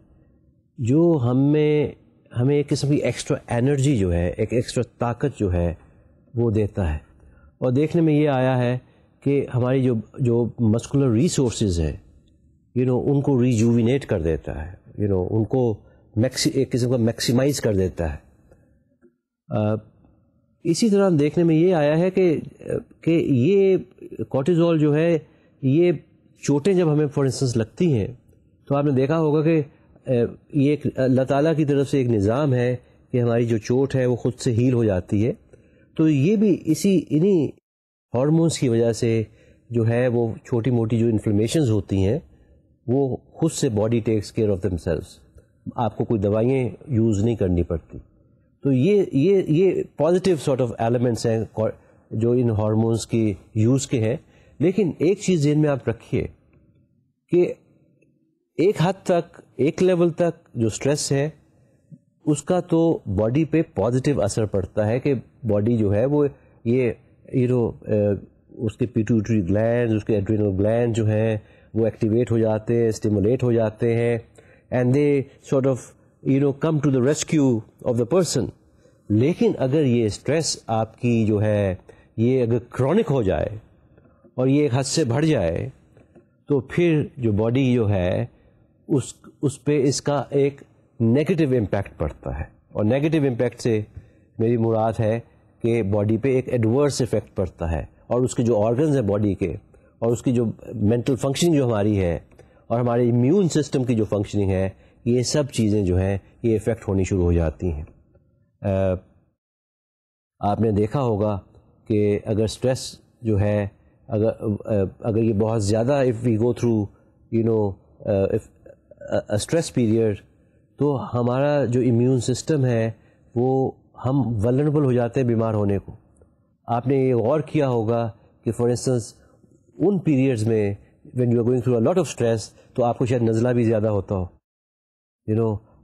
جو ہمیں ایک قسم کی ایکسٹرا انرجی جو ہے، ایک ایکسٹرا طاقت جو ہے وہ دیتا ہے. اور دیکھنے میں یہ آیا ہے کہ ہماری جو مسکولر ریسورسز ہیں ان کو ریجوینیٹ کر دیتا ہے، ان کو ایک قسم کا میکسیمائز کر دیتا ہے. اسی طرح دیکھنے میں یہ آیا ہے کہ یہ کورٹیزول جو ہے یہ چوٹیں جب ہمیں فار انسٹنس لگتی ہیں تو آپ نے دیکھا ہوگا کہ یہ ایک اللہ تعالیٰ کی طرف سے ایک نظام ہے کہ ہماری جو چوٹ ہے وہ خود سے ہیل ہو جاتی ہے. تو یہ بھی انہی ہارمونس کی وجہ سے جو ہے وہ چھوٹی موٹی جو انفلمیشنز ہوتی ہیں وہ خود سے body takes care of them selves, آپ کو کوئی دوائیں یوز نہیں کرنی پڑتی. تو یہ پازیٹیو سارٹ آف ایلیمنٹس ہیں جو ان ہارمونس کی یوز کے ہیں. لیکن ایک چیز ذہن میں آپ رکھیے کہ ایک حد تک، ایک لیول تک جو اسٹریس ہے اس کا تو باڈی پہ پازیٹیو اثر پڑتا ہے کہ باڈی جو ہے وہ یہ اس کے پیٹیوٹری گلینڈ، اس کے ایڈرینل گلینڈ جو ہیں وہ ایکٹیویٹ ہو جاتے ہیں، اسٹیمولیٹ ہو جاتے ہیں، and they sort of come to the rescue of the person. لیکن اگر یہ اسٹریس آپ کی جو ہے یہ اگر کرونک ہو جائے اور یہ ایک حد سے بڑھ جائے تو پھر جو باڈی جو ہے اس پہ اس کا ایک نیگیٹو امپیکٹ پڑتا ہے. اور نیگیٹو امپیکٹ سے میری مراد ہے کہ باڈی پہ ایک ایڈورس افیکٹ پڑتا ہے، اور اس کے جو آرگنز ہیں باڈی کے، اور اس کی جو مینٹل فنکشننگ جو ہماری ہے، اور ہمارے امیون سسٹم کی جو فنکشننگ ہے، یہ سب چیزیں جو ہیں یہ افیکٹ ہونی شروع ہو جاتی ہیں. آپ نے دیکھا ہوگا کہ اگر اسٹریس جو ہے اگر یہ بہت زیادہ if we go through stress period, تو ہمارا جو امیون سسٹم ہے وہ ہم ولنریبل ہو جاتے ہیں بیمار ہونے کو. آپ نے یہ غور کیا ہوگا کہ فار انسٹنس ان پیریڈز میں when you are going through a lot of stress تو آپ کو شاید نزلہ بھی زیادہ ہوتا ہو.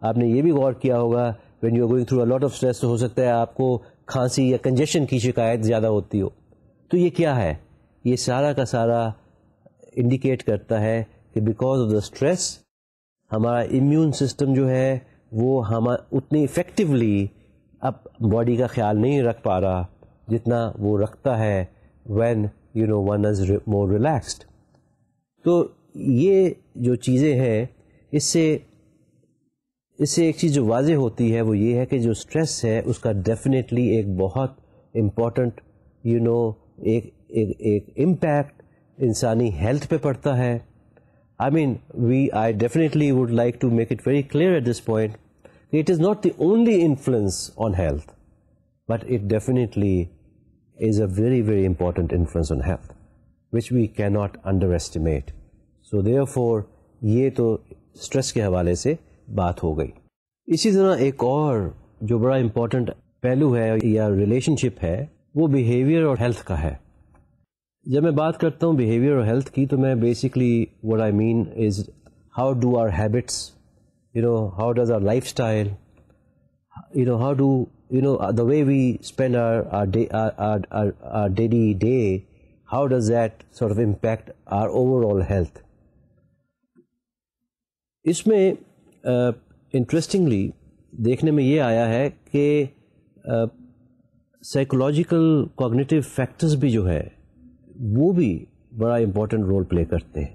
آپ نے یہ بھی غور کیا ہوگا when you are going through a lot of stress تو ہو سکتا ہے آپ کو کھانسی یا کنجیشن کی شکایت زیادہ ہوتی ہو. تو یہ کیا ہے؟ یہ سارا کا سارا انڈیکیٹ کرتا ہے کہ بیکاز آف دا اسٹریس ہمارا امیون سسٹم جو ہے وہ اتنی افیکٹولی اب باڈی کا خیال نہیں رکھ پا رہا جتنا وہ رکھتا ہے when one is more relaxed. تو یہ جو چیزیں ہیں اس سے ایک چیز جو واضح ہوتی ہے وہ یہ ہے کہ جو اسٹریس ہے اس کا ڈیفینیٹلی ایک بہت امپورٹنٹ ایک امپیکٹ انسانی ہیلتھ پہ پڑتا ہے. I definitely would like to make it very clear at this point that it is not the only influence on health, but it definitely is a very, very important influence on health, which we cannot underestimate. So therefore, یہ تو stress کے حوالے سے بات ہو گئی. اسی طرح ایک اور جو بڑا امپورٹنٹ پہلو ہے یا ریلیشن شپ ہے وہ بیہیویئر اور ہیلتھ کا ہے. جب میں بات کرتا ہوں بیہیویئر اور ہیلتھ کی تو میں basically what I mean is how do our habits, how does our lifestyle, how do the way we spend our daily day, how does that sort of impact our overall health. اس میں interestingly دیکھنے میں یہ آیا ہے کہ psychological cognitive factors بھی جو ہے وہ بھی بڑا امپورٹنٹ رول پلے کرتے ہیں.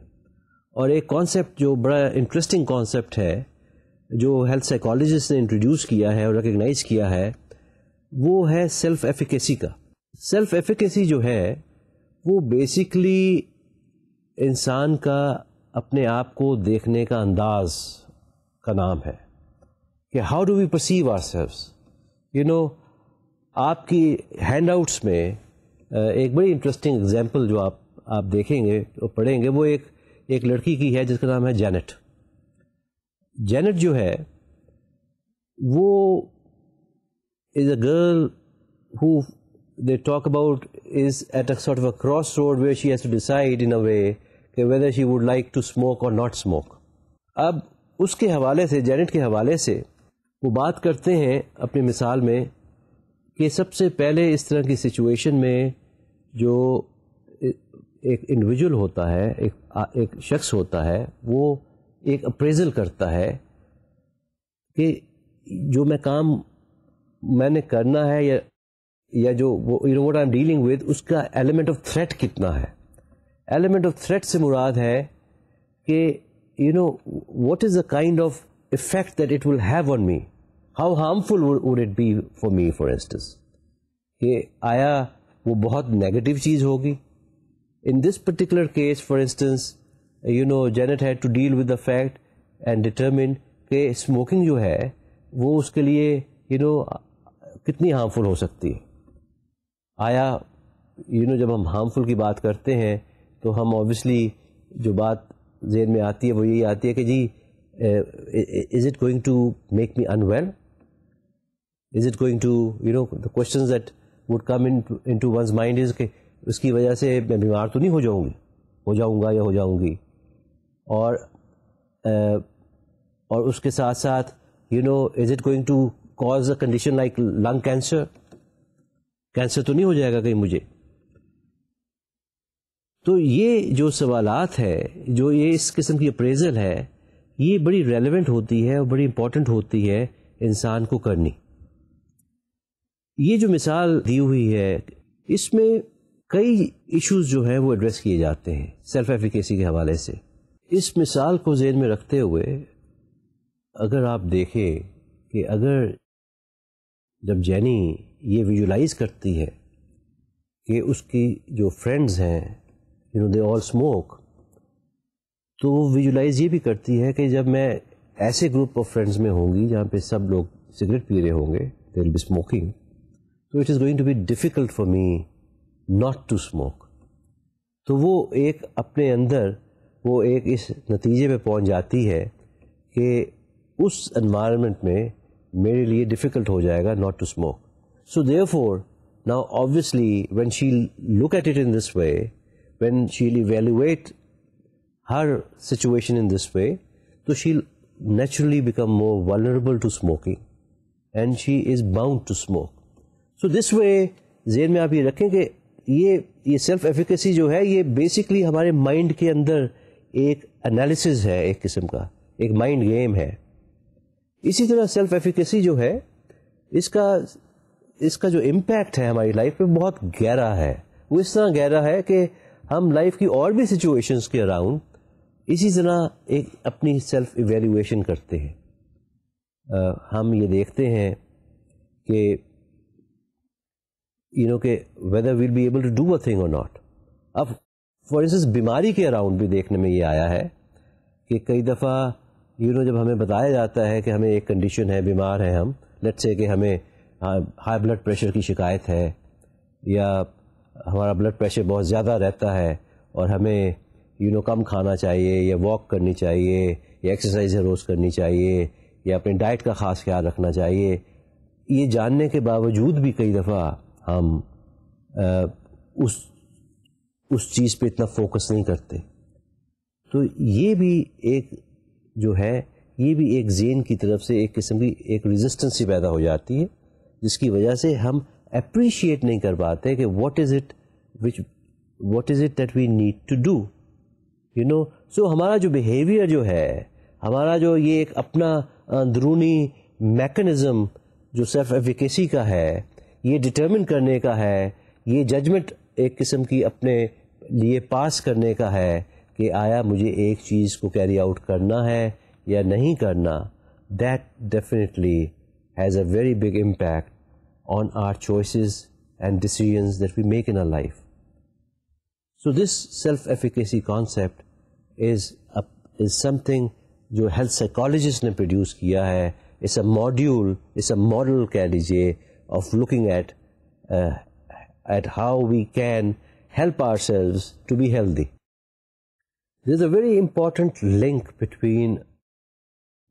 اور ایک کانسیپٹ جو بڑا انٹرسٹنگ کانسیپٹ ہے جو ہیلتھ سائیکالوجسٹ نے انٹروڈیوس کیا ہے اور ریکگنائز کیا ہے وہ ہے سیلف ایفیکیسی کا. سیلف ایفیکیسی جو ہے وہ بیسکلی انسان کا اپنے آپ کو دیکھنے کا انداز کا نام ہے کہ how do we perceive ourselves. آپ کی ہینڈ آؤٹس میں ایک بڑی انٹرسٹنگ اگزامپل جو آپ دیکھیں گے اور پڑھیں گے وہ ایک لڑکی کی ہے جس کا نام ہے جینٹ. جینٹ جو ہے وہ is a girl who they talk about as at a sort of a cross road where she has to decide in a way کہ whether she would like to smoke or not smoke. اب اس کے حوالے سے، giant کے حوالے سے وہ بات کرتے ہیں اپنی مثال میں کہ سب سے پہلے اس طرح کی سچویشن میں جو ایک انڈیویجول ہوتا ہے، ایک شخص ہوتا ہے، وہ ایک اپریزل کرتا ہے کہ جو میں کام میں نے کرنا ہے یا جو what I am dealing with اس کا ایلیمنٹ آف تھریٹ کتنا ہے. ایلیمنٹ آف تھریٹ سے مراد ہے کہ what is the kind of effect that it will have on me, how harmful would it be for me for instance. کہ آیا وہ بہت نیگیٹو چیز ہوگی. In this particular case for instance Janet had to deal with the fact and determine کہ smoking جو ہے وہ اس کے لیے کتنی ہارمفل ہو سکتی ہے. آیا جب ہم ہارمفل کی بات کرتے ہیں تو ہم آبویسلی جو بات ذہن میں آتی ہے وہ یہی آتی ہے کہ جی is it going to make me unwell, is it going to the questions that would come into one's mind is کہ اس کی وجہ سے میں بیمار تو نہیں ہو جاؤں گا یا ہو جاؤں گی, اور اس کے ساتھ ساتھ is it going to cause a condition like lung cancer تو نہیں ہو جائے گا کہیں مجھے. تو یہ جو سوالات ہے, جو یہ اس قسم کی اپریزل ہے, یہ بڑی ریلیونٹ ہوتی ہے اور بڑی امپورٹنٹ ہوتی ہے انسان کو کرنی. یہ جو مثال دی ہوئی ہے اس میں کئی ایشوز جو ہیں وہ ایڈریس کیے جاتے ہیں سیلف ایفیکیسی کے حوالے سے. اس مثال کو ذہن میں رکھتے ہوئے اگر آپ دیکھیں کہ اگر جب جینی یہ ویژولائز کرتی ہے کہ اس کی جو فرینڈز ہیں دے آل اسموک, تو وہ ویژولائز یہ بھی کرتی ہے کہ جب میں ایسے گروپ آف فرینڈز میں ہوں گی جہاں پہ سب لوگ سگریٹ پی رہے ہوں گے, دے ول بی اسموکنگ, تو it is going to be difficult for me not to smoke. تو وہ ایک اپنے اندر وہ ایک اس نتیجے پہ پہنچ جاتی ہے کہ اس انوائرمنٹ میں میرے لیے ڈیفیکلٹ ہو جائے گا not to smoke. So therefore now obviously when she'll look at it in this way, when she'll evaluate her situation in this way, so she'll naturally become more vulnerable to smoking and she is bound to smoke. So this way ذہن میں آپ یہ رکھیں کہ یہ self efficacy جو ہے یہ بیسکلی ہمارے مائنڈ کے اندر ایک انالیسز ہے, ایک قسم کا ایک مائنڈ گیم ہے. اسی طرح سیلف ایفیکیسی جو ہے اس کا جو امپیکٹ ہے ہماری لائف پہ بہت گہرا ہے. وہ اس طرح گہرا ہے کہ ہم لائف کی اور بھی سچویشنز کے اراؤنڈ اسی طرح ایک اپنی سیلف ایویلویشن کرتے ہیں. ہم یہ دیکھتے ہیں کہ کہ whether we'll be able to do a thing or not. اب فار انسٹنس بیماری کے اراؤنڈ بھی دیکھنے میں یہ آیا ہے کہ کئی دفعہ جب ہمیں بتایا جاتا ہے کہ ہمیں ایک کنڈیشن ہے, بیمار ہیں ہم, لیٹس سے کہ ہمیں ہائی بلڈ پریشر کی شکایت ہے یا ہمارا بلڈ پریشر بہت زیادہ رہتا ہے اور ہمیں کم کھانا چاہیے یا واک کرنی چاہیے یا ایکسرسائز روز کرنی چاہیے یا اپنی ڈائٹ کا خاص خیال رکھنا چاہیے. یہ جاننے کے باوجود بھی کئی دفعہ ہم اس چیز پہ اتنا فوکس نہیں کرتے. تو یہ بھی ایک جو ہے یہ بھی ایک ذہن کی طرف سے ایک قسم کی ایک ریزسٹنس سی پیدا ہو جاتی ہے, جس کی وجہ سے ہم اپریشیٹ نہیں کر پاتے کہ what is it that we need to do. So ہمارا جو بیہیویئر جو ہے, ہمارا جو یہ ایک اپنا اندرونی میکنزم جو سیلف ایفیکیسی کا ہے, یہ ڈٹرمن کرنے کا ہے, یہ ججمنٹ ایک قسم کی اپنے لیے پاس کرنے کا ہے کہ آیا مجھے ایک چیز کو کیری آؤٹ کرنا ہے یا نہیں کرنا, that definitely has a very big impact on our choices and decisions that we make in our life. So this self efficacy concept is something جو ہیلتھ سائیکالوجسٹ نے پروڈیوس کیا ہے. It's a module, it's a model کہہ لیجیے of looking at how we can help ourselves to be healthy. There's a very important link between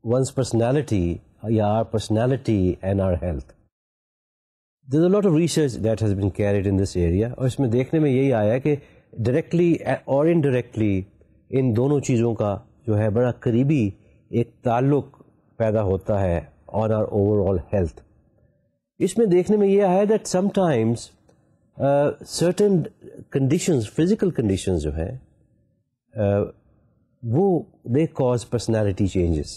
one's personality, our personality and our health. There's a lot of research that has been carried in this area, اور اس میں دیکھنے میں یہی آیا کہ directly or indirectly ان دونوں چیزوں کا جو ہے بڑا قریبی ایک تعلق پیدا ہوتا ہے on our overall health. اس میں دیکھنے میں یہ آیا that some times certain conditions, physical conditions جو ہیں وہ دے کاز پرسنالٹی چینجز.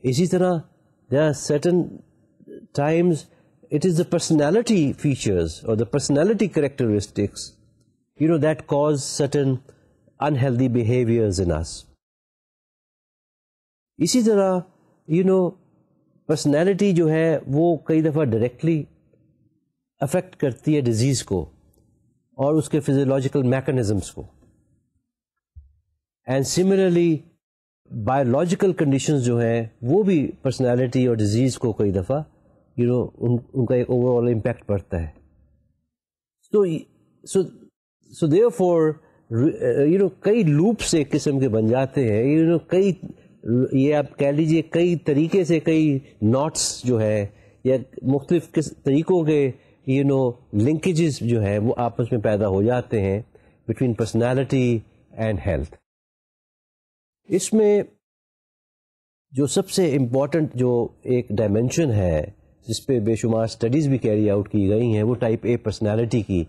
اسی طرح there are certain times it is the personality features اور the personality characteristics that cause certain unhealthy behaviours in us. اسی طرح پرسنالٹی جو ہے وہ کئی دفعہ ڈائریکٹلی افیکٹ کرتی ہے ڈیزیز کو اور اس کے فزیولوجیکل میکانزمس کو. اینڈ سملرلی بایولوجیکل کنڈیشنز جو ہیں وہ بھی پرسنالٹی اور ڈیزیز کو کئی دفعہ ان کا ایک اوور آل امپیکٹ پڑتا ہے. سو دیئر فور کئی لوپس ایک قسم کے بن جاتے ہیں، کئی، یہ آپ کہہ لیجیے کئی طریقے سے، کئی ناٹس جو ہے یا مختلف طریقوں کے لنکیجز جو ہے وہ آپس میں پیدا ہو جاتے ہیں بٹوین پرسنالٹی اینڈ ہیلتھ. اس میں جو سب سے امپورٹنٹ جو ایک ڈائمینشن ہے جس پہ بے شمار اسٹڈیز بھی کیری آؤٹ کی گئی ہیں، وہ ٹائپ اے پرسنالٹی کی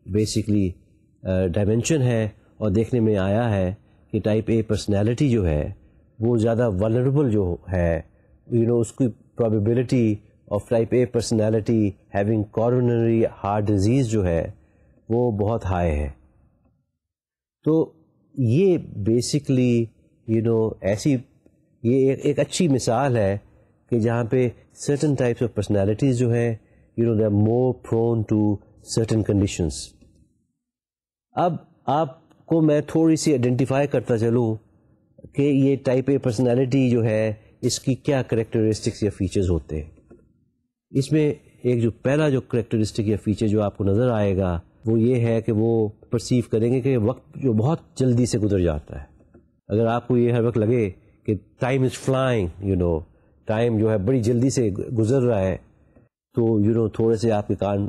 بیسکلی ڈائمینشن ہے، اور دیکھنے میں آیا ہے کہ ٹائپ اے پرسنالٹی جو ہے وہ زیادہ ولنریبل جو ہے، اس کی probability of type A personality having coronary heart disease جو ہے وہ بہت ہائی ہے. تو یہ بیسکلی ایسی یہ ایک اچھی مثال ہے کہ جہاں پہ سرٹن ٹائپس آف پرسنالٹیز جو ہیں they are more prone to certain conditions. اب آپ کو میں تھوڑی سی آئیڈینٹیفائی کرتا چلوں کہ یہ ٹائپ اے پرسنالٹی جو ہے اس کی کیا کریکٹرسٹکس یا فیچرز ہوتے ہیں. اس میں ایک جو پہلا جو کریکٹرسٹک یا فیچر جو آپ کو نظر آئے گا وہ یہ ہے کہ وہ پرسیو کریں گے کہ وقت جو بہت جلدی سے گزر جاتا ہے. اگر آپ کو یہ ہر وقت لگے کہ ٹائم از فلائنگ، ٹائم جو ہے بڑی جلدی سے گزر رہا ہے، تو تھوڑے سے آپ کے کان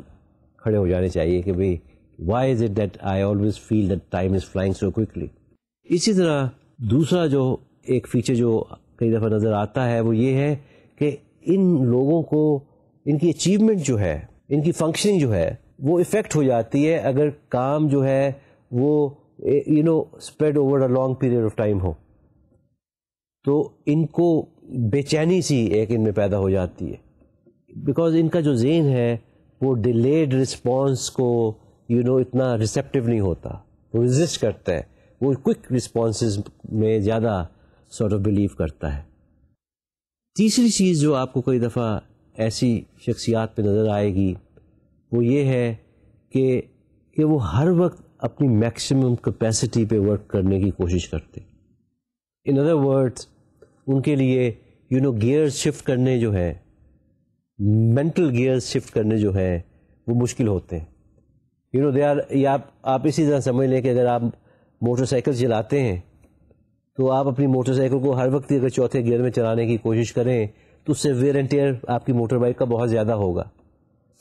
کھڑے ہو جانے چاہیے کہ بھئی why is it that I always feel that time is flying so quickly. اسی طرح دوسرا جو ایک فیچر جو کئی دفعہ نظر آتا ہے وہ یہ ہے کہ ان لوگوں کو ان کی اچیومنٹ جو ہے، ان کی فنکشننگ جو ہے وہ افیکٹ ہو جاتی ہے اگر کام جو ہے وہ spread over a long period of time ہو. تو ان کو بے چینی سی ایک ان میں پیدا ہو جاتی ہے، بیکاز ان کا جو ذہن ہے وہ ڈیلیڈ رسپانس کو اتنا ریسیپٹیو نہیں ہوتا، وہ ریزسٹ کرتا ہے، وہ کوئک رسپانسز میں زیادہ سارٹ آف بلیو کرتا ہے. تیسری چیز جو آپ کو کئی دفعہ ایسی شخصیات پہ نظر آئے گی وہ یہ ہے کہ وہ ہر وقت اپنی میکسیمم کیپیسٹی پہ ورک کرنے کی کوشش کرتے. ان ادر ورڈس ان کے لیے گیئرز شفٹ کرنے جو ہے، مینٹل گیئرز شفٹ کرنے جو ہے وہ مشکل ہوتے ہیں. دے آر، یا آپ اسی طرح سمجھ لیں کہ اگر آپ موٹر سائیکل چلاتے ہیں تو آپ اپنی موٹر سائیکل کو ہر وقت اگر چوتھے گیئر میں چلانے کی کوشش کریں تو اس سے ویئر اینڈ ٹیئر آپ کی موٹر بائک کا بہت زیادہ ہوگا.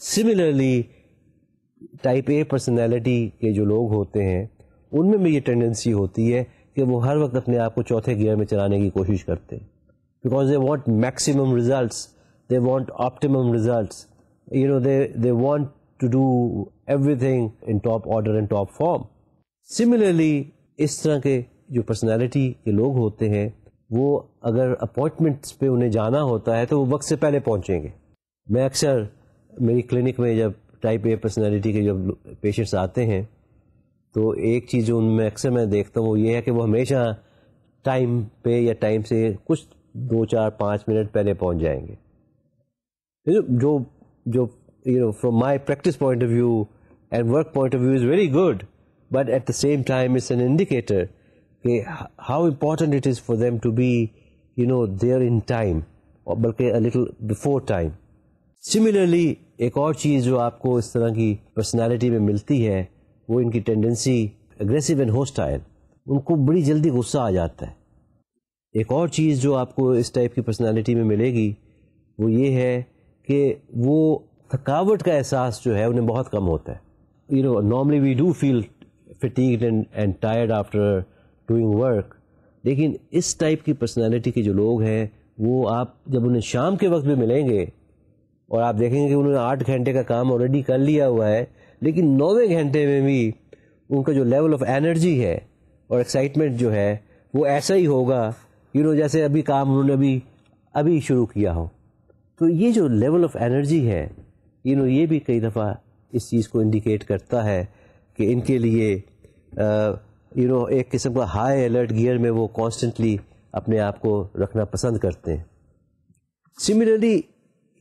سملرلی ٹائپ اے پرسنالٹی کے جو لوگ ہوتے ہیں ان میں بھی یہ ٹینڈنسی ہوتی ہے کہ وہ ہر وقت اپنے آپ کو چوتھے گیئر میں چلانے کی کوشش کرتے ہیں، because they want maximum results, they want optimum results, they want to do everything in top order and top form. Similarly اس طرح کے جو پرسنالٹی کے لوگ ہوتے ہیں وہ اگر اپوائنٹمنٹس پہ انہیں جانا ہوتا ہے تو وہ وقت سے پہلے پہنچیں گے. میں اکثر میری کلینک میں جب ٹائپ اے پرسنالٹی کے جب پیشنٹس آتے ہیں تو ایک چیز جو ان میں اکثر میں دیکھتا ہوں وہ یہ ہے کہ وہ ہمیشہ ٹائم پہ یا ٹائم سے کچھ 2-4-5 منٹ پہلے پہنچ جائیں گے. جو from my practice point of view and work point of view is very good, but at the same time it's an indicator کہ how important it is for them to be there in time, or بلکہ a little before time. Similarly ایک اور چیز جو آپ کو اس طرح کی پرسنالٹی میں ملتی ہے وہ ان کی ٹینڈنسی اگریسو اینڈ ہوسٹائل، ان کو بڑی جلدی غصہ آ جاتا ہے. ایک اور چیز جو آپ کو اس ٹائپ کی پرسنالٹی میں ملے گی وہ یہ ہے کہ وہ تھکاوٹ کا احساس جو ہے انہیں بہت کم ہوتا ہے. Normally we do feel fatigued and tired after doing work، لیکن اس ٹائپ کی پرسنالٹی کے جو لوگ ہیں وہ آپ جب انہیں شام کے وقت میں ملیں گے اور آپ دیکھیں گے کہ انہوں نے 8 گھنٹے کا کام آلریڈی کر لیا ہوا ہے، لیکن 9ویں گھنٹے میں بھی ان کا جو لیول آف انرجی ہے اور ایکسائٹمنٹ جو ہے وہ ایسا ہی ہوگا جیسے ابھی کام انہوں نے ابھی شروع کیا ہو. تو یہ جو لیول آف انرجی ہے یہ بھی کئی دفعہ اس چیز کو انڈیکیٹ کرتا ہے کہ ان کے لیے ایک قسم کا ہائی الرٹ گیئر میں وہ کانسٹنٹلی اپنے آپ کو رکھنا پسند کرتے ہیں. سملرلی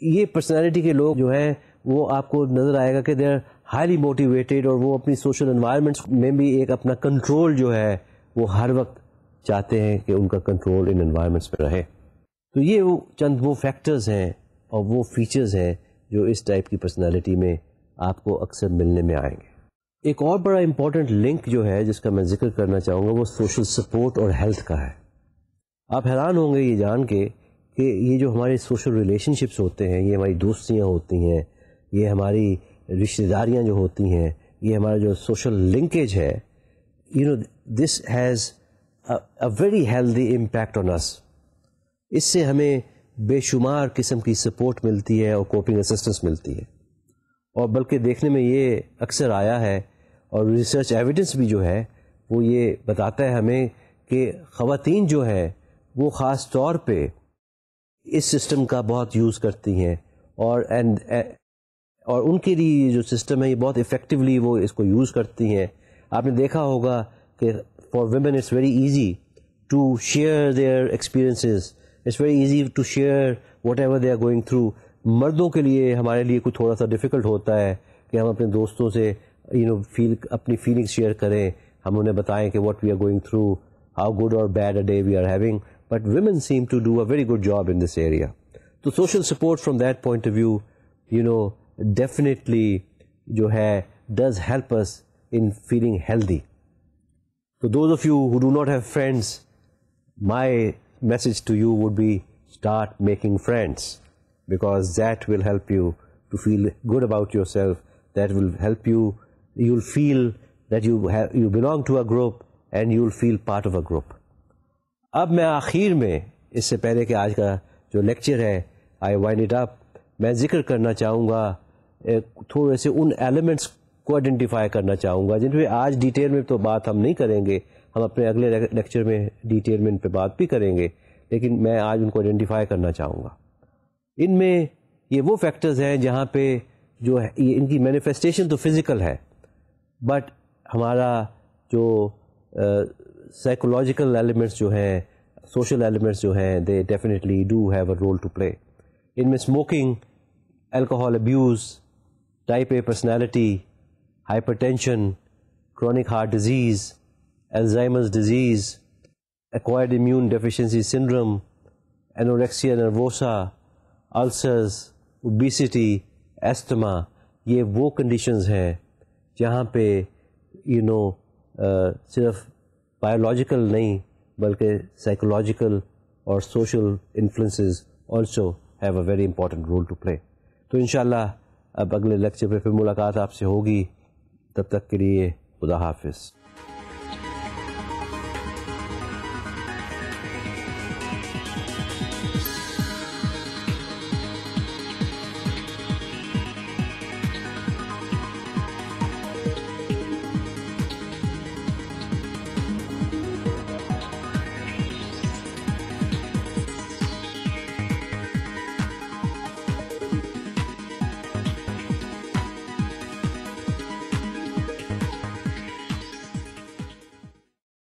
یہ پرسنالٹی کے لوگ جو ہیں وہ آپ کو نظر آئے گا کہ دے آر ہائیلی موٹیویٹیڈ، اور وہ اپنی سوشل انوائرمنٹس میں بھی ایک اپنا کنٹرول جو ہے وہ ہر وقت چاہتے ہیں کہ ان کا کنٹرول ان انوائرمنٹس پہ رہے. تو یہ چند وہ فیکٹرز ہیں اور وہ فیچرز ہیں جو اس ٹائپ کی پرسنالٹی میں آپ کو اکثر ملنے میں آئیں گے. ایک اور بڑا امپورٹنٹ لنک جو ہے جس کا میں ذکر کرنا چاہوں گا وہ سوشل سپورٹ اور ہیلتھ کا ہے. آپ حیران ہوں گے یہ جان کے کہ یہ جو ہمارے سوشل ریلیشن شپس ہوتے ہیں، یہ ہماری دوستیاں ہوتی ہیں، یہ ہماری رشتہ داریاں جو ہوتی ہیں، یہ ہمارا جو سوشل لنکیج ہے، this has a very healthy impact on us. اس سے ہمیں بے شمار قسم کی سپورٹ ملتی ہے اور کوپنگ اسسٹنس ملتی ہے. اور بلکہ دیکھنے میں یہ اکثر آیا ہے اور ریسرچ ایویڈنس بھی جو ہے وہ یہ بتاتا ہے ہمیں کہ خواتین جو ہیں وہ خاص طور پہ اس سسٹم کا بہت یوز کرتی ہیں، اور ان کے لیے یہ جو سسٹم ہے یہ بہت افیکٹولی وہ اس کو یوز کرتی ہیں. آپ نے دیکھا ہوگا کہ for women it's very easy to share their experiences, it's very easy to share whatever they are going through. مردوں کے لیے ہمارے لیے کچھ تھوڑا سا ڈیفیکلٹ ہوتا ہے کہ ہم اپنے دوستوں سے اپنی فیلنگس شیئر کریں، ہم انہیں بتائیں کہ what we are going through, how good or bad a day we are having. But women seem to do a very good job in this area. تو social support from that point of view definitely جو ہے does help us in feeling healthy. تو those of you who do not have friends, my message to you would be start making friends, because that will help you to feel good about yourself. That will help you, you'll feel that you belong to a group and you'll feel part of a group. اب میں آخر میں اس سے پہلے کہ آج کا جو لیکچر ہے I wind it up, میں ذکر کرنا چاہوں گا تھوڑے سے ان ایلیمنٹس کو آئیڈینٹیفائی کرنا چاہوں گا جن پہ آج ڈیٹیل میں تو بات ہم نہیں کریں گے, ہم اپنے اگلے لیکچر میں ڈیٹیل میں ان پہ بات بھی کریں گے, لیکن میں آج ان کو آئیڈینٹیفائی کرنا چاہوں گا. ان میں یہ وہ فیکٹرز ہیں جہاں پہ جو ہے ان کی مینیفیسٹیشن تو فزیکل ہے, بٹ ہمارا جو سائیکولوجیکل ایلیمنٹس جو ہیں, سوشل ایلیمنٹس جو ہیں, they definitely do have a role to play. ان میں smoking, alcohol abuse, type A personality, hypertension, chronic heart disease, Alzheimer's disease, acquired immune deficiency syndrome, anorexia nervosa, ulcers, obesity, asthma, یہ وہ conditions ہیں جہاں پہ صرف biological نہیں بلکہ سائیکولوجیکل اور social influences also have a very important role to play. تو انشاءاللہ اب اگلے لیکچر پہ پھر ملاقات آپ سے ہوگی, تب تک کے لیے خدا حافظ.